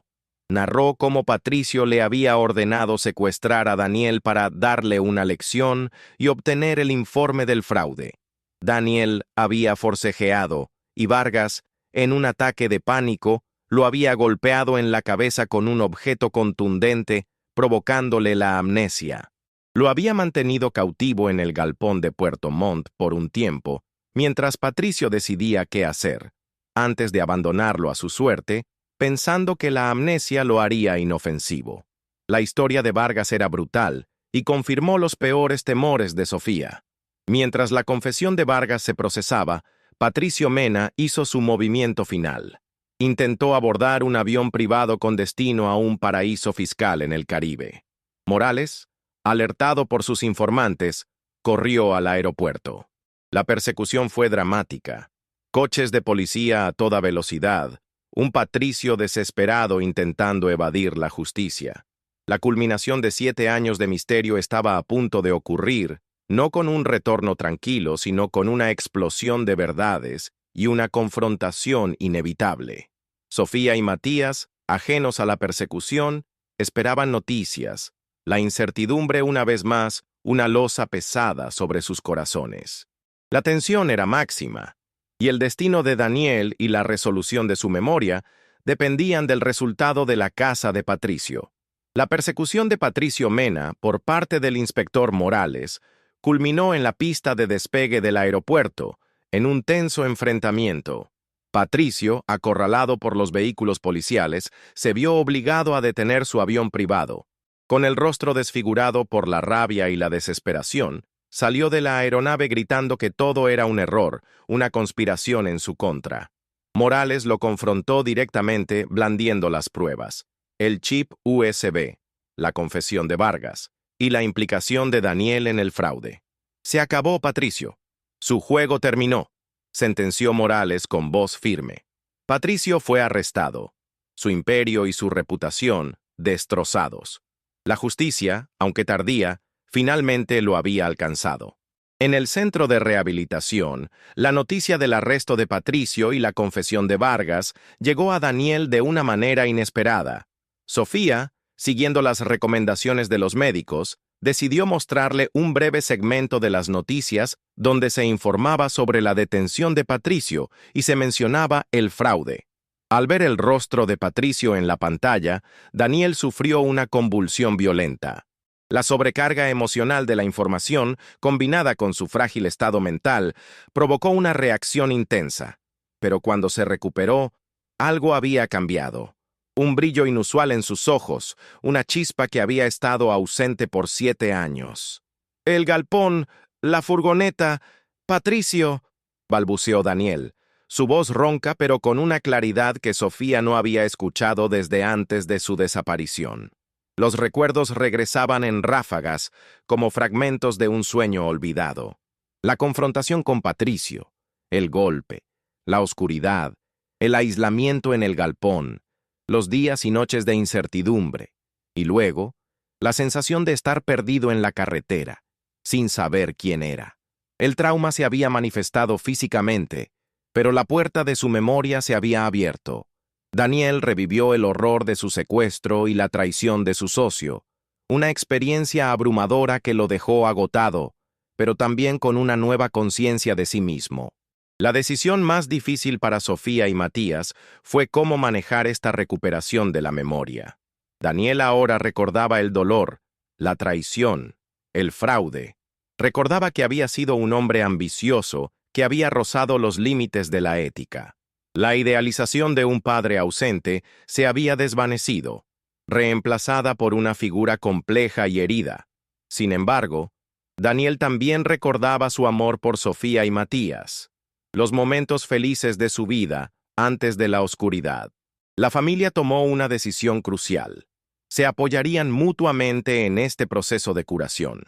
Narró cómo Patricio le había ordenado secuestrar a Daniel para darle una lección y obtener el informe del fraude. Daniel había forcejeado y Vargas, en un ataque de pánico, lo había golpeado en la cabeza con un objeto contundente, provocándole la amnesia. Lo había mantenido cautivo en el galpón de Puerto Montt por un tiempo, mientras Patricio decidía qué hacer, antes de abandonarlo a su suerte, pensando que la amnesia lo haría inofensivo. La historia de Vargas era brutal y confirmó los peores temores de Sofía. Mientras la confesión de Vargas se procesaba, Patricio Mena hizo su movimiento final. intentó abordar un avión privado con destino a un paraíso fiscal en el Caribe. Morales, alertado por sus informantes, corrió al aeropuerto. La persecución fue dramática. Coches de policía a toda velocidad, un Patricio desesperado intentando evadir la justicia. La culminación de 7 años de misterio estaba a punto de ocurrir, no con un retorno tranquilo, sino con una explosión de verdades y una confrontación inevitable. Sofía y Matías, ajenos a la persecución, esperaban noticias. La incertidumbre, una vez más, una losa pesada sobre sus corazones. La tensión era máxima, y el destino de Daniel y la resolución de su memoria dependían del resultado de la casa de Patricio. La persecución de Patricio Mena por parte del inspector Morales culminó en la pista de despegue del aeropuerto, en un tenso enfrentamiento. Patricio, acorralado por los vehículos policiales, se vio obligado a detener su avión privado. Con el rostro desfigurado por la rabia y la desesperación, salió de la aeronave gritando que todo era un error, una conspiración en su contra. Morales lo confrontó directamente blandiendo las pruebas: el chip USB, la confesión de Vargas y la implicación de Daniel en el fraude. Se acabó, Patricio. Su juego terminó, sentenció Morales con voz firme. Patricio fue arrestado. Su imperio y su reputación destrozados. La justicia, aunque tardía, finalmente lo había alcanzado. En el centro de rehabilitación, la noticia del arresto de Patricio y la confesión de Vargas llegó a Daniel de una manera inesperada. Sofía, siguiendo las recomendaciones de los médicos, decidió mostrarle un breve segmento de las noticias donde se informaba sobre la detención de Patricio y se mencionaba el fraude. Al ver el rostro de Patricio en la pantalla, Daniel sufrió una convulsión violenta. La sobrecarga emocional de la información, combinada con su frágil estado mental, provocó una reacción intensa. Pero cuando se recuperó, algo había cambiado. Un brillo inusual en sus ojos, una chispa que había estado ausente por 7 años. «El galpón, la furgoneta, Patricio», balbuceó Daniel, su voz ronca pero con una claridad que Sofía no había escuchado desde antes de su desaparición. Los recuerdos regresaban en ráfagas, como fragmentos de un sueño olvidado. La confrontación con Patricio, el golpe, la oscuridad, el aislamiento en el galpón, los días y noches de incertidumbre, y luego, la sensación de estar perdido en la carretera, sin saber quién era. El trauma se había manifestado físicamente, pero la puerta de su memoria se había abierto. Daniel revivió el horror de su secuestro y la traición de su socio, una experiencia abrumadora que lo dejó agotado, pero también con una nueva conciencia de sí mismo. La decisión más difícil para Sofía y Matías fue cómo manejar esta recuperación de la memoria. Daniel ahora recordaba el dolor, la traición, el fraude. Recordaba que había sido un hombre ambicioso que había rozado los límites de la ética. La idealización de un padre ausente se había desvanecido, reemplazada por una figura compleja y herida. Sin embargo, Daniel también recordaba su amor por Sofía y Matías, los momentos felices de su vida antes de la oscuridad. La familia tomó una decisión crucial. Se apoyarían mutuamente en este proceso de curación.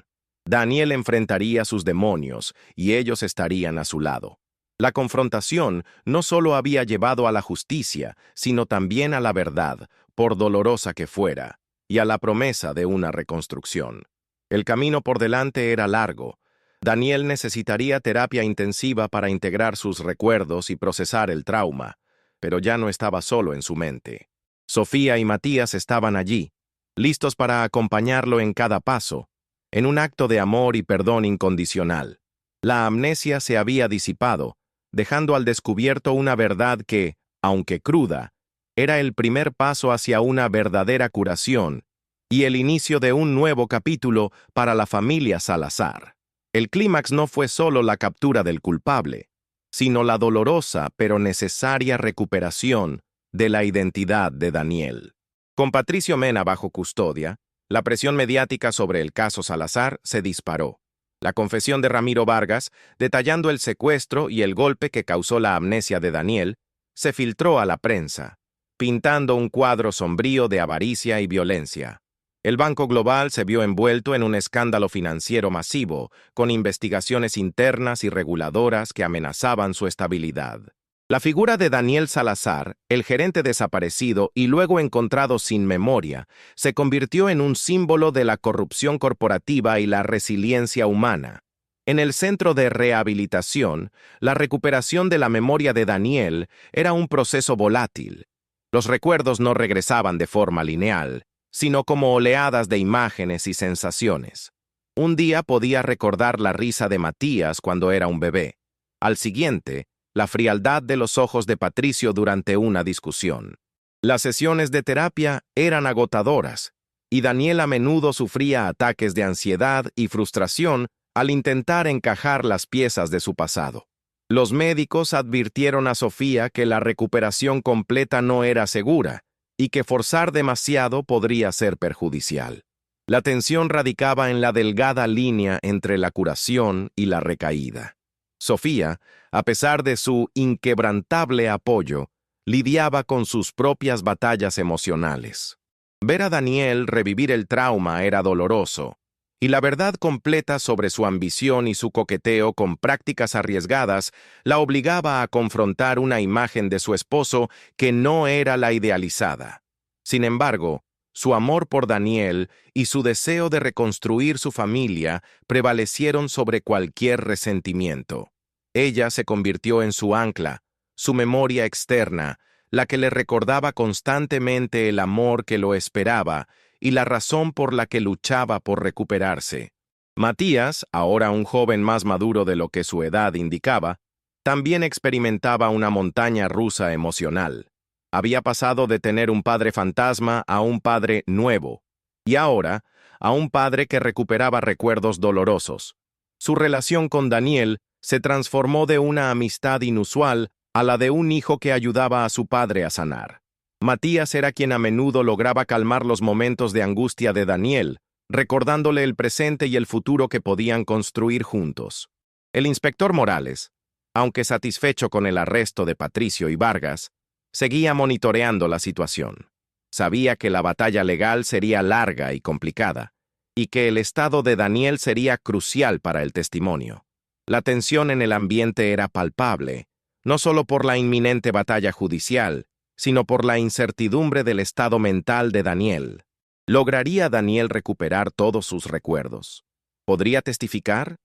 Daniel enfrentaría sus demonios y ellos estarían a su lado. La confrontación no solo había llevado a la justicia, sino también a la verdad, por dolorosa que fuera, y a la promesa de una reconstrucción. El camino por delante era largo. Daniel necesitaría terapia intensiva para integrar sus recuerdos y procesar el trauma, pero ya no estaba solo en su mente. Sofía y Matías estaban allí, listos para acompañarlo en cada paso, en un acto de amor y perdón incondicional. La amnesia se había disipado, dejando al descubierto una verdad que, aunque cruda, era el primer paso hacia una verdadera curación y el inicio de un nuevo capítulo para la familia Salazar. El clímax no fue solo la captura del culpable, sino la dolorosa pero necesaria recuperación de la identidad de Daniel. Con Patricio Mena bajo custodia, la presión mediática sobre el caso Salazar se disparó. La confesión de Ramiro Vargas, detallando el secuestro y el golpe que causó la amnesia de Daniel, se filtró a la prensa, pintando un cuadro sombrío de avaricia y violencia. El Banco Global se vio envuelto en un escándalo financiero masivo, con investigaciones internas y reguladoras que amenazaban su estabilidad. La figura de Daniel Salazar, el gerente desaparecido y luego encontrado sin memoria, se convirtió en un símbolo de la corrupción corporativa y la resiliencia humana. En el centro de rehabilitación, la recuperación de la memoria de Daniel era un proceso volátil. Los recuerdos no regresaban de forma lineal, sino como oleadas de imágenes y sensaciones. Un día podía recordar la risa de Matías cuando era un bebé. Al siguiente, la frialdad de los ojos de Patricio durante una discusión. Las sesiones de terapia eran agotadoras, y Daniel a menudo sufría ataques de ansiedad y frustración al intentar encajar las piezas de su pasado. Los médicos advirtieron a Sofía que la recuperación completa no era segura y que forzar demasiado podría ser perjudicial. La tensión radicaba en la delgada línea entre la curación y la recaída. Sofía, a pesar de su inquebrantable apoyo, lidiaba con sus propias batallas emocionales. Ver a Daniel revivir el trauma era doloroso, y la verdad completa sobre su ambición y su coqueteo con prácticas arriesgadas la obligaba a confrontar una imagen de su esposo que no era la idealizada. Sin embargo, su amor por Daniel y su deseo de reconstruir su familia prevalecieron sobre cualquier resentimiento. Ella se convirtió en su ancla, su memoria externa, la que le recordaba constantemente el amor que lo esperaba y la razón por la que luchaba por recuperarse. Matías, ahora un joven más maduro de lo que su edad indicaba, también experimentaba una montaña rusa emocional. Había pasado de tener un padre fantasma a un padre nuevo, y ahora a un padre que recuperaba recuerdos dolorosos. Su relación con Daniel se transformó de una amistad inusual a la de un hijo que ayudaba a su padre a sanar. Matías era quien a menudo lograba calmar los momentos de angustia de Daniel, recordándole el presente y el futuro que podían construir juntos. El inspector Morales, aunque satisfecho con el arresto de Patricio y Vargas, seguía monitoreando la situación. Sabía que la batalla legal sería larga y complicada, y que el estado de Daniel sería crucial para el testimonio. La tensión en el ambiente era palpable, no solo por la inminente batalla judicial, sino por la incertidumbre del estado mental de Daniel. ¿Lograría Daniel recuperar todos sus recuerdos? ¿Podría testificar?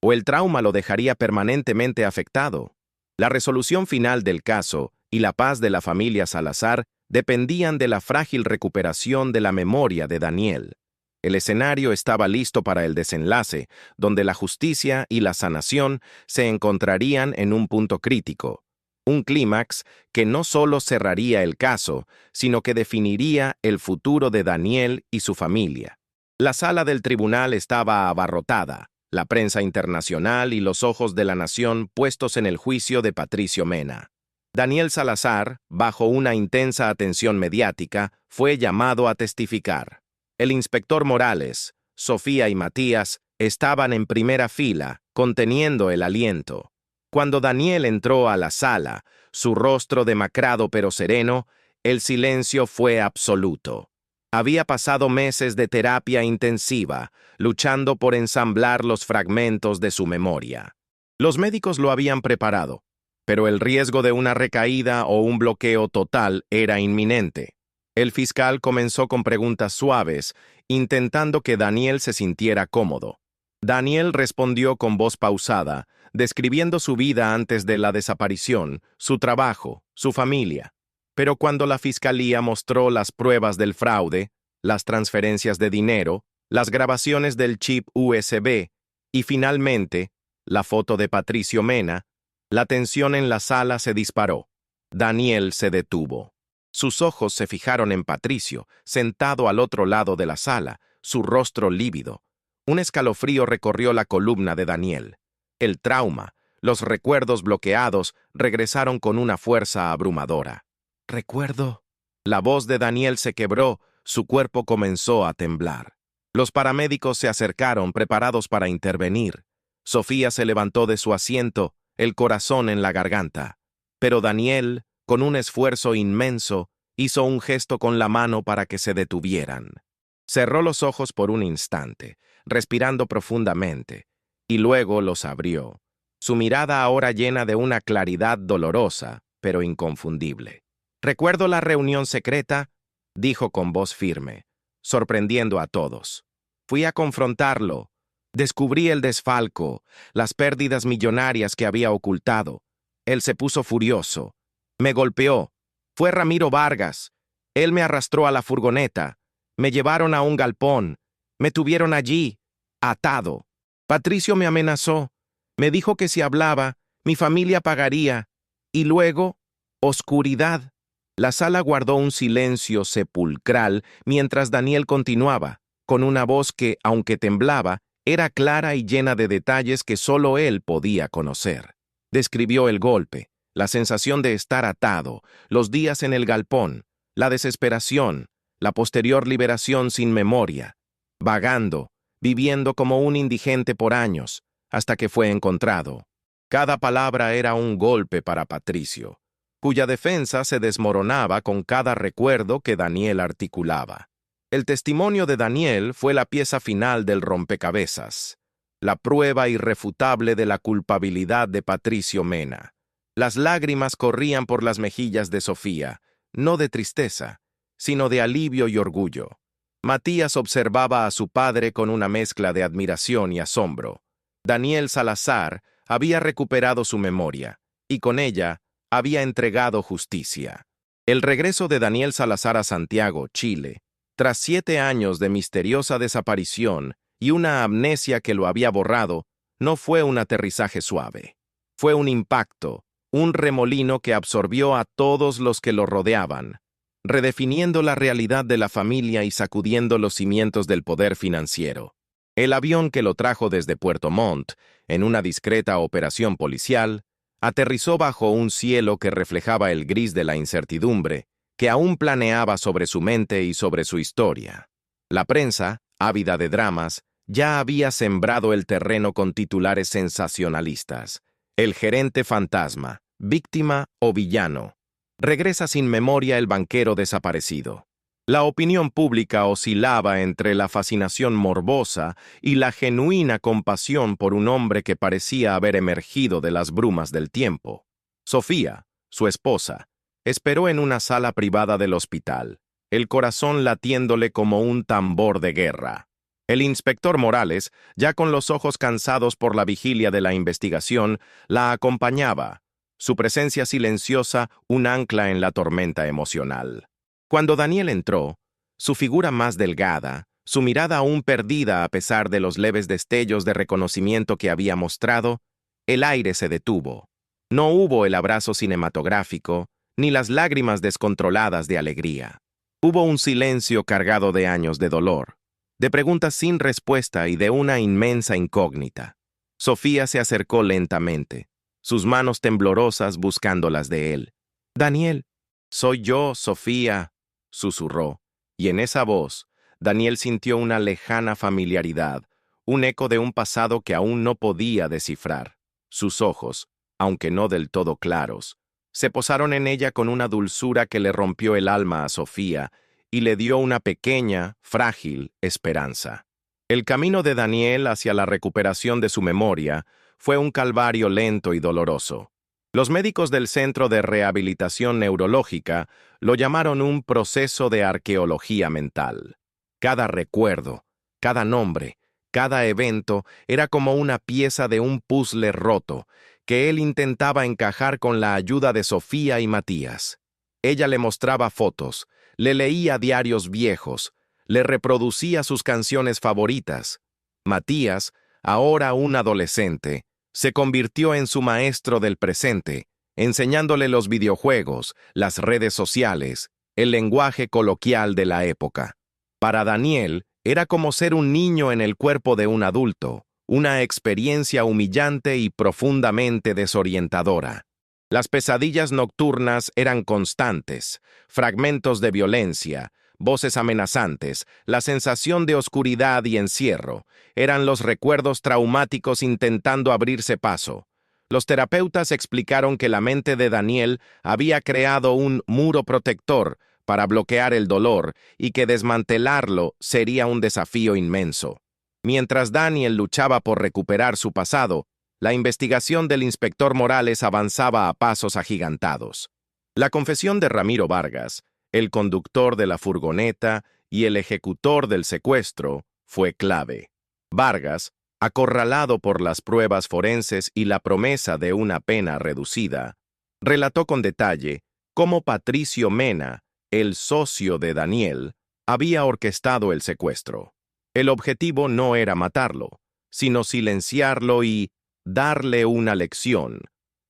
¿O el trauma lo dejaría permanentemente afectado? La resolución final del caso y la paz de la familia Salazar dependían de la frágil recuperación de la memoria de Daniel. El escenario estaba listo para el desenlace, donde la justicia y la sanación se encontrarían en un punto crítico. Un clímax que no solo cerraría el caso, sino que definiría el futuro de Daniel y su familia. La sala del tribunal estaba abarrotada, la prensa internacional y los ojos de la nación puestos en el juicio de Patricio Mena. Daniel Salazar, bajo una intensa atención mediática, fue llamado a testificar. El inspector Morales, Sofía y Matías estaban en primera fila, conteniendo el aliento. Cuando Daniel entró a la sala, su rostro demacrado pero sereno, el silencio fue absoluto. Había pasado meses de terapia intensiva, luchando por ensamblar los fragmentos de su memoria. Los médicos lo habían preparado, pero el riesgo de una recaída o un bloqueo total era inminente. El fiscal comenzó con preguntas suaves, intentando que Daniel se sintiera cómodo. Daniel respondió con voz pausada, describiendo su vida antes de la desaparición, su trabajo, su familia. Pero cuando la fiscalía mostró las pruebas del fraude, las transferencias de dinero, las grabaciones del chip USB y finalmente la foto de Patricio Mena, la tensión en la sala se disparó. Daniel se detuvo. Sus ojos se fijaron en Patricio, sentado al otro lado de la sala, su rostro lívido. Un escalofrío recorrió la columna de Daniel. El trauma, los recuerdos bloqueados, regresaron con una fuerza abrumadora. «Recuerdo». La voz de Daniel se quebró, su cuerpo comenzó a temblar. Los paramédicos se acercaron, preparados para intervenir. Sofía se levantó de su asiento, el corazón en la garganta. Pero Daniel Con un esfuerzo inmenso, hizo un gesto con la mano para que se detuvieran. Cerró los ojos por un instante, respirando profundamente, y luego los abrió, su mirada ahora llena de una claridad dolorosa, pero inconfundible. «Recuerdo la reunión secreta», dijo con voz firme, sorprendiendo a todos. «Fui a confrontarlo. Descubrí el desfalco, las pérdidas millonarias que había ocultado. Él se puso furioso. Me golpeó. Fue Ramiro Vargas. Él me arrastró a la furgoneta. Me llevaron a un galpón. Me tuvieron allí, atado. Patricio me amenazó. Me dijo que si hablaba, mi familia pagaría. Y luego, oscuridad». La sala guardó un silencio sepulcral mientras Daniel continuaba, con una voz que, aunque temblaba, era clara y llena de detalles que solo él podía conocer. Describió el golpe, la sensación de estar atado, los días en el galpón, la desesperación, la posterior liberación sin memoria, vagando, viviendo como un indigente por años, hasta que fue encontrado. Cada palabra era un golpe para Patricio, cuya defensa se desmoronaba con cada recuerdo que Daniel articulaba. El testimonio de Daniel fue la pieza final del rompecabezas, la prueba irrefutable de la culpabilidad de Patricio Mena. Las lágrimas corrían por las mejillas de Sofía, no de tristeza, sino de alivio y orgullo. Matías observaba a su padre con una mezcla de admiración y asombro. Daniel Salazar había recuperado su memoria, y con ella había entregado justicia. El regreso de Daniel Salazar a Santiago, Chile, tras 7 años de misteriosa desaparición y una amnesia que lo había borrado, no fue un aterrizaje suave. Fue un impacto, un remolino que absorbió a todos los que lo rodeaban, redefiniendo la realidad de la familia y sacudiendo los cimientos del poder financiero. El avión que lo trajo desde Puerto Montt, en una discreta operación policial, aterrizó bajo un cielo que reflejaba el gris de la incertidumbre, que aún planeaba sobre su mente y sobre su historia. La prensa, ávida de dramas, ya había sembrado el terreno con titulares sensacionalistas. El gerente fantasma, víctima o villano. Regresa sin memoria el banquero desaparecido. La opinión pública oscilaba entre la fascinación morbosa y la genuina compasión por un hombre que parecía haber emergido de las brumas del tiempo. Sofía, su esposa, esperó en una sala privada del hospital, el corazón latiéndole como un tambor de guerra. El inspector Morales, ya con los ojos cansados por la vigilia de la investigación, la acompañaba, su presencia silenciosa un ancla en la tormenta emocional. Cuando Daniel entró, su figura más delgada, su mirada aún perdida a pesar de los leves destellos de reconocimiento que había mostrado, el aire se detuvo. No hubo el abrazo cinematográfico, ni las lágrimas descontroladas de alegría. Hubo un silencio cargado de años de dolor, de preguntas sin respuesta y de una inmensa incógnita. Sofía se acercó lentamente, sus manos temblorosas buscando las de él. «Daniel». «Soy yo, Sofía», susurró, y en esa voz, Daniel sintió una lejana familiaridad, un eco de un pasado que aún no podía descifrar. Sus ojos, aunque no del todo claros, se posaron en ella con una dulzura que le rompió el alma a Sofía y le dio una pequeña, frágil esperanza. El camino de Daniel hacia la recuperación de su memoria fue un calvario lento y doloroso. Los médicos del Centro de Rehabilitación Neurológica lo llamaron un proceso de arqueología mental. Cada recuerdo, cada nombre, cada evento era como una pieza de un puzzle roto que él intentaba encajar con la ayuda de Sofía y Matías. Ella le mostraba fotos, le leía diarios viejos, le reproducía sus canciones favoritas. Matías, ahora un adolescente, se convirtió en su maestro del presente, enseñándole los videojuegos, las redes sociales, el lenguaje coloquial de la época. Para Daniel, era como ser un niño en el cuerpo de un adulto, una experiencia humillante y profundamente desorientadora. Las pesadillas nocturnas eran constantes, fragmentos de violencia, voces amenazantes, la sensación de oscuridad y encierro, eran los recuerdos traumáticos intentando abrirse paso. Los terapeutas explicaron que la mente de Daniel había creado un muro protector para bloquear el dolor y que desmantelarlo sería un desafío inmenso. Mientras Daniel luchaba por recuperar su pasado, la investigación del inspector Morales avanzaba a pasos agigantados. La confesión de Ramiro Vargas, el conductor de la furgoneta y el ejecutor del secuestro, fue clave. Vargas, acorralado por las pruebas forenses y la promesa de una pena reducida, relató con detalle cómo Patricio Mena, el socio de Daniel, había orquestado el secuestro. El objetivo no era matarlo, sino silenciarlo y darle una lección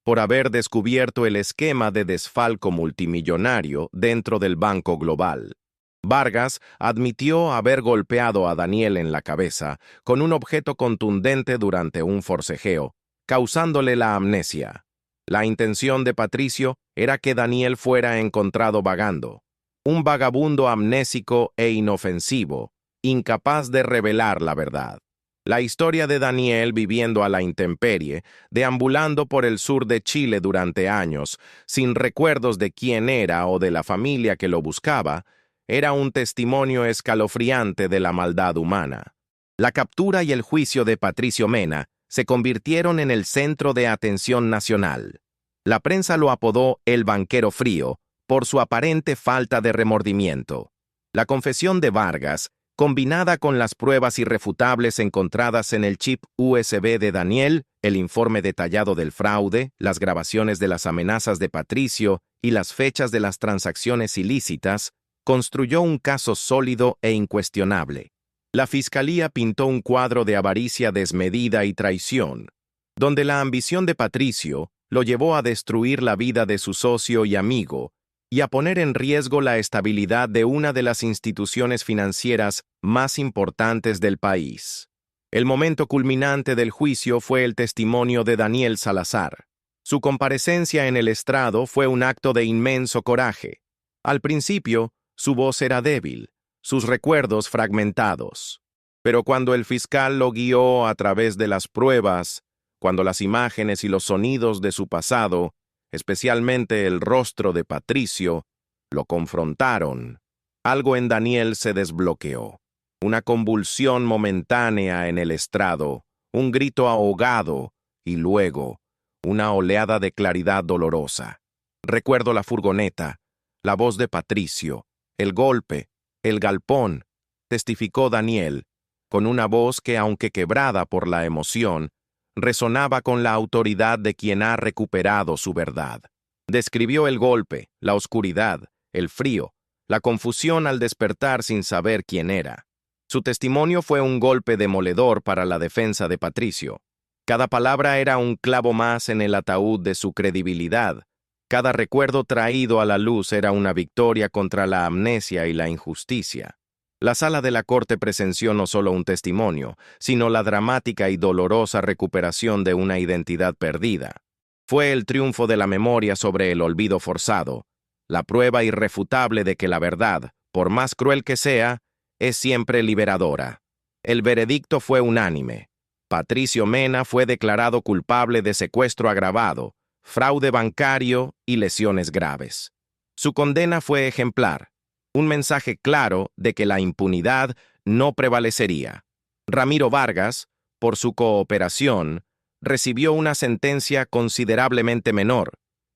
por haber descubierto el esquema de desfalco multimillonario dentro del Banco Global. Vargas admitió haber golpeado a Daniel en la cabeza con un objeto contundente durante un forcejeo, causándole la amnesia. La intención de Patricio era que Daniel fuera encontrado vagando, un vagabundo amnésico e inofensivo, incapaz de revelar la verdad. La historia de Daniel viviendo a la intemperie, deambulando por el sur de Chile durante años, sin recuerdos de quién era o de la familia que lo buscaba, era un testimonio escalofriante de la maldad humana. La captura y el juicio de Patricio Mena se convirtieron en el centro de atención nacional. La prensa lo apodó el banquero frío por su aparente falta de remordimiento. La confesión de Vargas, combinada con las pruebas irrefutables encontradas en el chip USB de Daniel, el informe detallado del fraude, las grabaciones de las amenazas de Patricio y las fechas de las transacciones ilícitas, construyó un caso sólido e incuestionable. La fiscalía pintó un cuadro de avaricia desmedida y traición, donde la ambición de Patricio lo llevó a destruir la vida de su socio y amigo y a poner en riesgo la estabilidad de una de las instituciones financieras más importantes del país. El momento culminante del juicio fue el testimonio de Daniel Salazar. Su comparecencia en el estrado fue un acto de inmenso coraje. Al principio, su voz era débil, sus recuerdos fragmentados. Pero cuando el fiscal lo guió a través de las pruebas, cuando las imágenes y los sonidos de su pasado, especialmente el rostro de Patricio, lo confrontaron, algo en Daniel se desbloqueó. Una convulsión momentánea en el estrado, un grito ahogado y luego una oleada de claridad dolorosa. Recuerdo la furgoneta, la voz de Patricio, el golpe, el galpón, testificó Daniel, con una voz que, aunque quebrada por la emoción, resonaba con la autoridad de quien ha recuperado su verdad. Describió el golpe, la oscuridad, el frío, la confusión al despertar sin saber quién era. Su testimonio fue un golpe demoledor para la defensa de Patricio. Cada palabra era un clavo más en el ataúd de su credibilidad. Cada recuerdo traído a la luz era una victoria contra la amnesia y la injusticia. La sala de la corte presenció no solo un testimonio, sino la dramática y dolorosa recuperación de una identidad perdida. Fue el triunfo de la memoria sobre el olvido forzado, la prueba irrefutable de que la verdad, por más cruel que sea, es siempre liberadora. El veredicto fue unánime. Patricio Mena fue declarado culpable de secuestro agravado, fraude bancario y lesiones graves. Su condena fue ejemplar, un mensaje claro de que la impunidad no prevalecería. Ramiro Vargas, por su cooperación, recibió una sentencia considerablemente menor,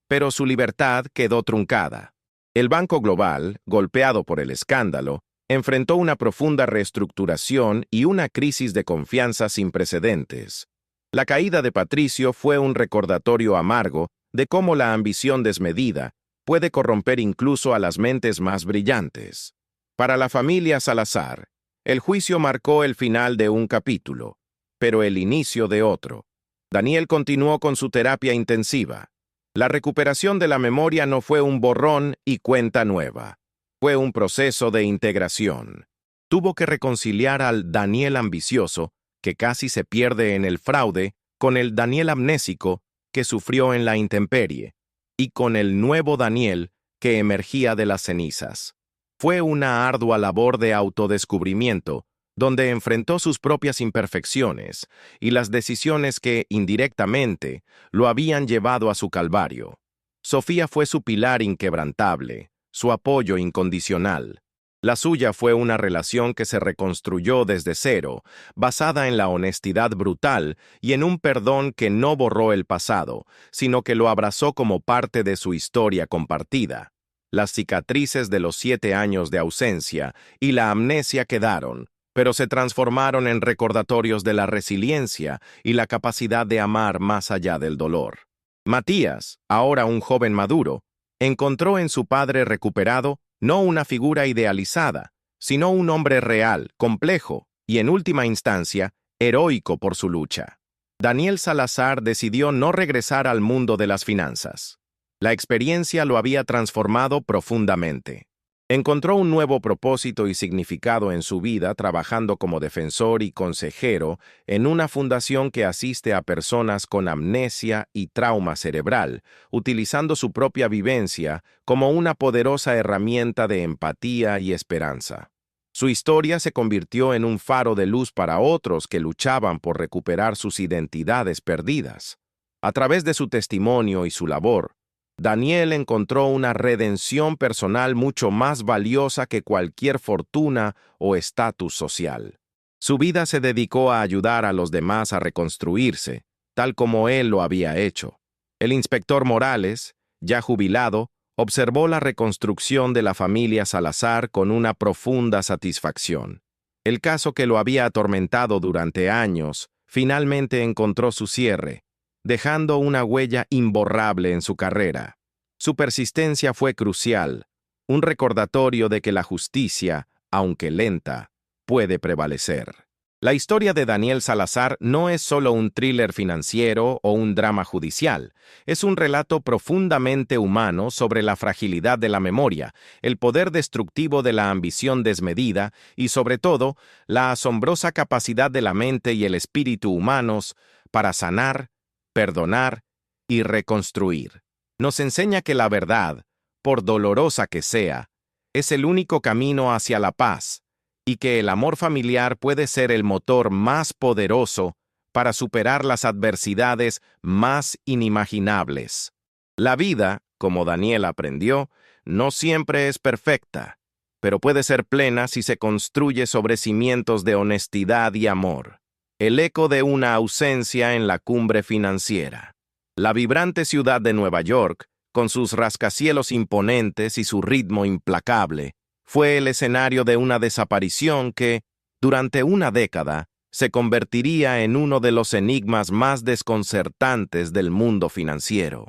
pero su libertad quedó truncada. El Banco Global, golpeado por el escándalo, enfrentó una profunda reestructuración y una crisis de confianza sin precedentes. La caída de Patricio fue un recordatorio amargo de cómo la ambición desmedida puede corromper incluso a las mentes más brillantes. Para la familia Salazar, el juicio marcó el final de un capítulo, pero el inicio de otro. Daniel continuó con su terapia intensiva. La recuperación de la memoria no fue un borrón y cuenta nueva. Fue un proceso de integración. Tuvo que reconciliar al Daniel ambicioso, que casi se pierde en el fraude, con el Daniel amnésico, que sufrió en la intemperie, y con el nuevo Daniel, que emergía de las cenizas. Fue una ardua labor de autodescubrimiento, donde enfrentó sus propias imperfecciones y las decisiones que, indirectamente, lo habían llevado a su calvario. Sofía fue su pilar inquebrantable, su apoyo incondicional. La suya fue una relación que se reconstruyó desde cero, basada en la honestidad brutal y en un perdón que no borró el pasado, sino que lo abrazó como parte de su historia compartida. Las cicatrices de los 7 años de ausencia y la amnesia quedaron, pero se transformaron en recordatorios de la resiliencia y la capacidad de amar más allá del dolor. Matías, ahora un joven maduro, encontró en su padre recuperado no una figura idealizada, sino un hombre real, complejo y, en última instancia, heroico por su lucha. Daniel Salazar decidió no regresar al mundo de las finanzas. La experiencia lo había transformado profundamente. Encontró un nuevo propósito y significado en su vida trabajando como defensor y consejero en una fundación que asiste a personas con amnesia y trauma cerebral, utilizando su propia vivencia como una poderosa herramienta de empatía y esperanza. Su historia se convirtió en un faro de luz para otros que luchaban por recuperar sus identidades perdidas. A través de su testimonio y su labor, Daniel encontró una redención personal mucho más valiosa que cualquier fortuna o estatus social. Su vida se dedicó a ayudar a los demás a reconstruirse, tal como él lo había hecho. El inspector Morales, ya jubilado, observó la reconstrucción de la familia Salazar con una profunda satisfacción. El caso que lo había atormentado durante años finalmente encontró su cierre, dejando una huella imborrable en su carrera. Su persistencia fue crucial, un recordatorio de que la justicia, aunque lenta, puede prevalecer. La historia de Daniel Salazar no es solo un thriller financiero o un drama judicial, es un relato profundamente humano sobre la fragilidad de la memoria, el poder destructivo de la ambición desmedida y, sobre todo, la asombrosa capacidad de la mente y el espíritu humanos para sanar, perdonar y reconstruir. Nos enseña que la verdad, por dolorosa que sea, es el único camino hacia la paz y que el amor familiar puede ser el motor más poderoso para superar las adversidades más inimaginables. La vida, como Daniel aprendió, no siempre es perfecta, pero puede ser plena si se construye sobre cimientos de honestidad y amor. El eco de una ausencia en la cumbre financiera. La vibrante ciudad de Nueva York, con sus rascacielos imponentes y su ritmo implacable, fue el escenario de una desaparición que, durante una década, se convertiría en uno de los enigmas más desconcertantes del mundo financiero.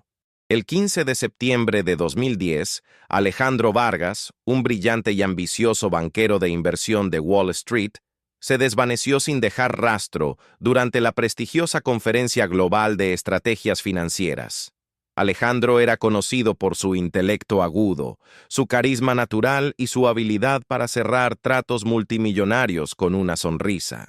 El 15 de septiembre de 2010, Alejandro Vargas, un brillante y ambicioso banquero de inversión de Wall Street, se desvaneció sin dejar rastro durante la prestigiosa Conferencia Global de Estrategias Financieras. Alejandro era conocido por su intelecto agudo, su carisma natural y su habilidad para cerrar tratos multimillonarios con una sonrisa.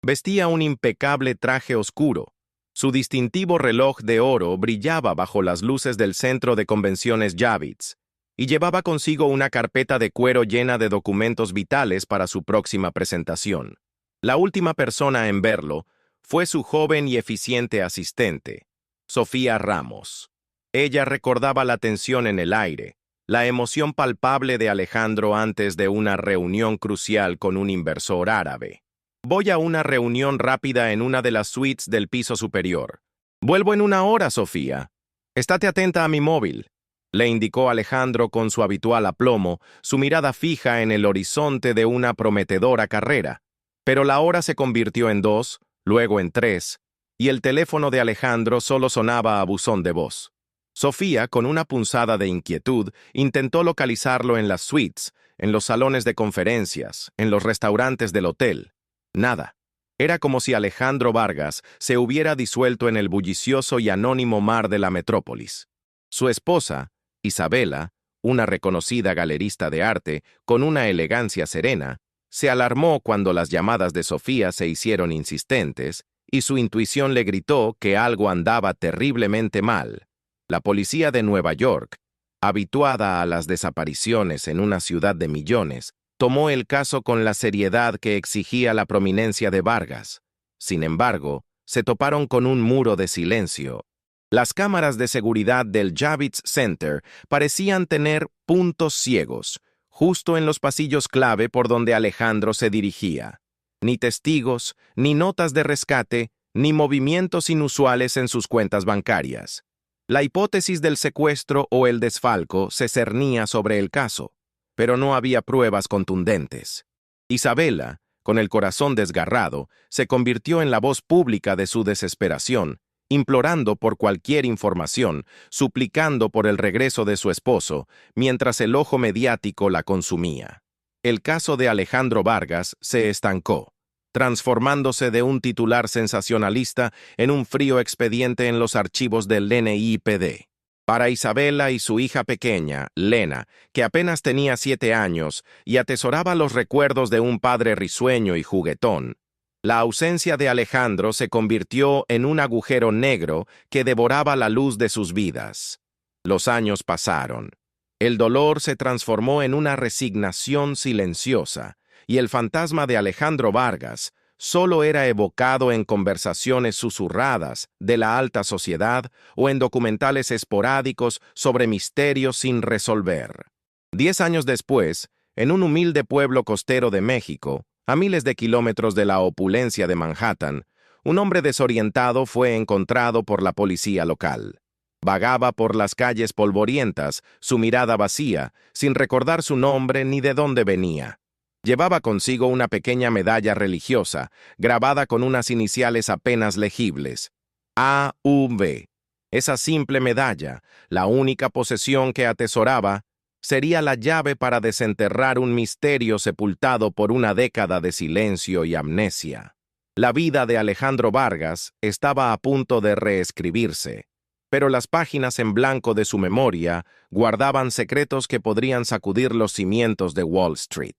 Vestía un impecable traje oscuro. Su distintivo reloj de oro brillaba bajo las luces del centro de convenciones Javits, y llevaba consigo una carpeta de cuero llena de documentos vitales para su próxima presentación. La última persona en verlo fue su joven y eficiente asistente, Sofía Ramos. Ella recordaba la tensión en el aire, la emoción palpable de Alejandro antes de una reunión crucial con un inversor árabe. Voy a una reunión rápida en una de las suites del piso superior. Vuelvo en 1 hora, Sofía. Estate atenta a mi móvil, le indicó Alejandro con su habitual aplomo, su mirada fija en el horizonte de una prometedora carrera. Pero la hora se convirtió en 2, luego en 3, y el teléfono de Alejandro solo sonaba a buzón de voz. Sofía, con una punzada de inquietud, intentó localizarlo en las suites, en los salones de conferencias, en los restaurantes del hotel. Nada. Era como si Alejandro Vargas se hubiera disuelto en el bullicioso y anónimo mar de la metrópolis. Su esposa, Isabela, una reconocida galerista de arte, con una elegancia serena, se alarmó cuando las llamadas de Sofía se hicieron insistentes, y su intuición le gritó que algo andaba terriblemente mal. La policía de Nueva York, habituada a las desapariciones en una ciudad de millones, tomó el caso con la seriedad que exigía la prominencia de Vargas. Sin embargo, se toparon con un muro de silencio. Las cámaras de seguridad del Javits Center parecían tener puntos ciegos, justo en los pasillos clave por donde Alejandro se dirigía. Ni testigos, ni notas de rescate, ni movimientos inusuales en sus cuentas bancarias. La hipótesis del secuestro o el desfalco se cernía sobre el caso, pero no había pruebas contundentes. Isabela, con el corazón desgarrado, se convirtió en la voz pública de su desesperación, implorando por cualquier información, suplicando por el regreso de su esposo, mientras el ojo mediático la consumía. El caso de Alejandro Vargas se estancó, transformándose de un titular sensacionalista en un frío expediente en los archivos del NIPD. Para Isabela y su hija pequeña, Lena, que apenas tenía 7 años y atesoraba los recuerdos de un padre risueño y juguetón, la ausencia de Alejandro se convirtió en un agujero negro que devoraba la luz de sus vidas. Los años pasaron. El dolor se transformó en una resignación silenciosa, y el fantasma de Alejandro Vargas solo era evocado en conversaciones susurradas de la alta sociedad o en documentales esporádicos sobre misterios sin resolver. 10 años después, en un humilde pueblo costero de México, a miles de kilómetros de la opulencia de Manhattan, un hombre desorientado fue encontrado por la policía local. Vagaba por las calles polvorientas, su mirada vacía, sin recordar su nombre ni de dónde venía. Llevaba consigo una pequeña medalla religiosa, grabada con unas iniciales apenas legibles: A.V. Esa simple medalla, la única posesión que atesoraba, sería la llave para desenterrar un misterio sepultado por una década de silencio y amnesia. La vida de Alejandro Vargas estaba a punto de reescribirse, pero las páginas en blanco de su memoria guardaban secretos que podrían sacudir los cimientos de Wall Street.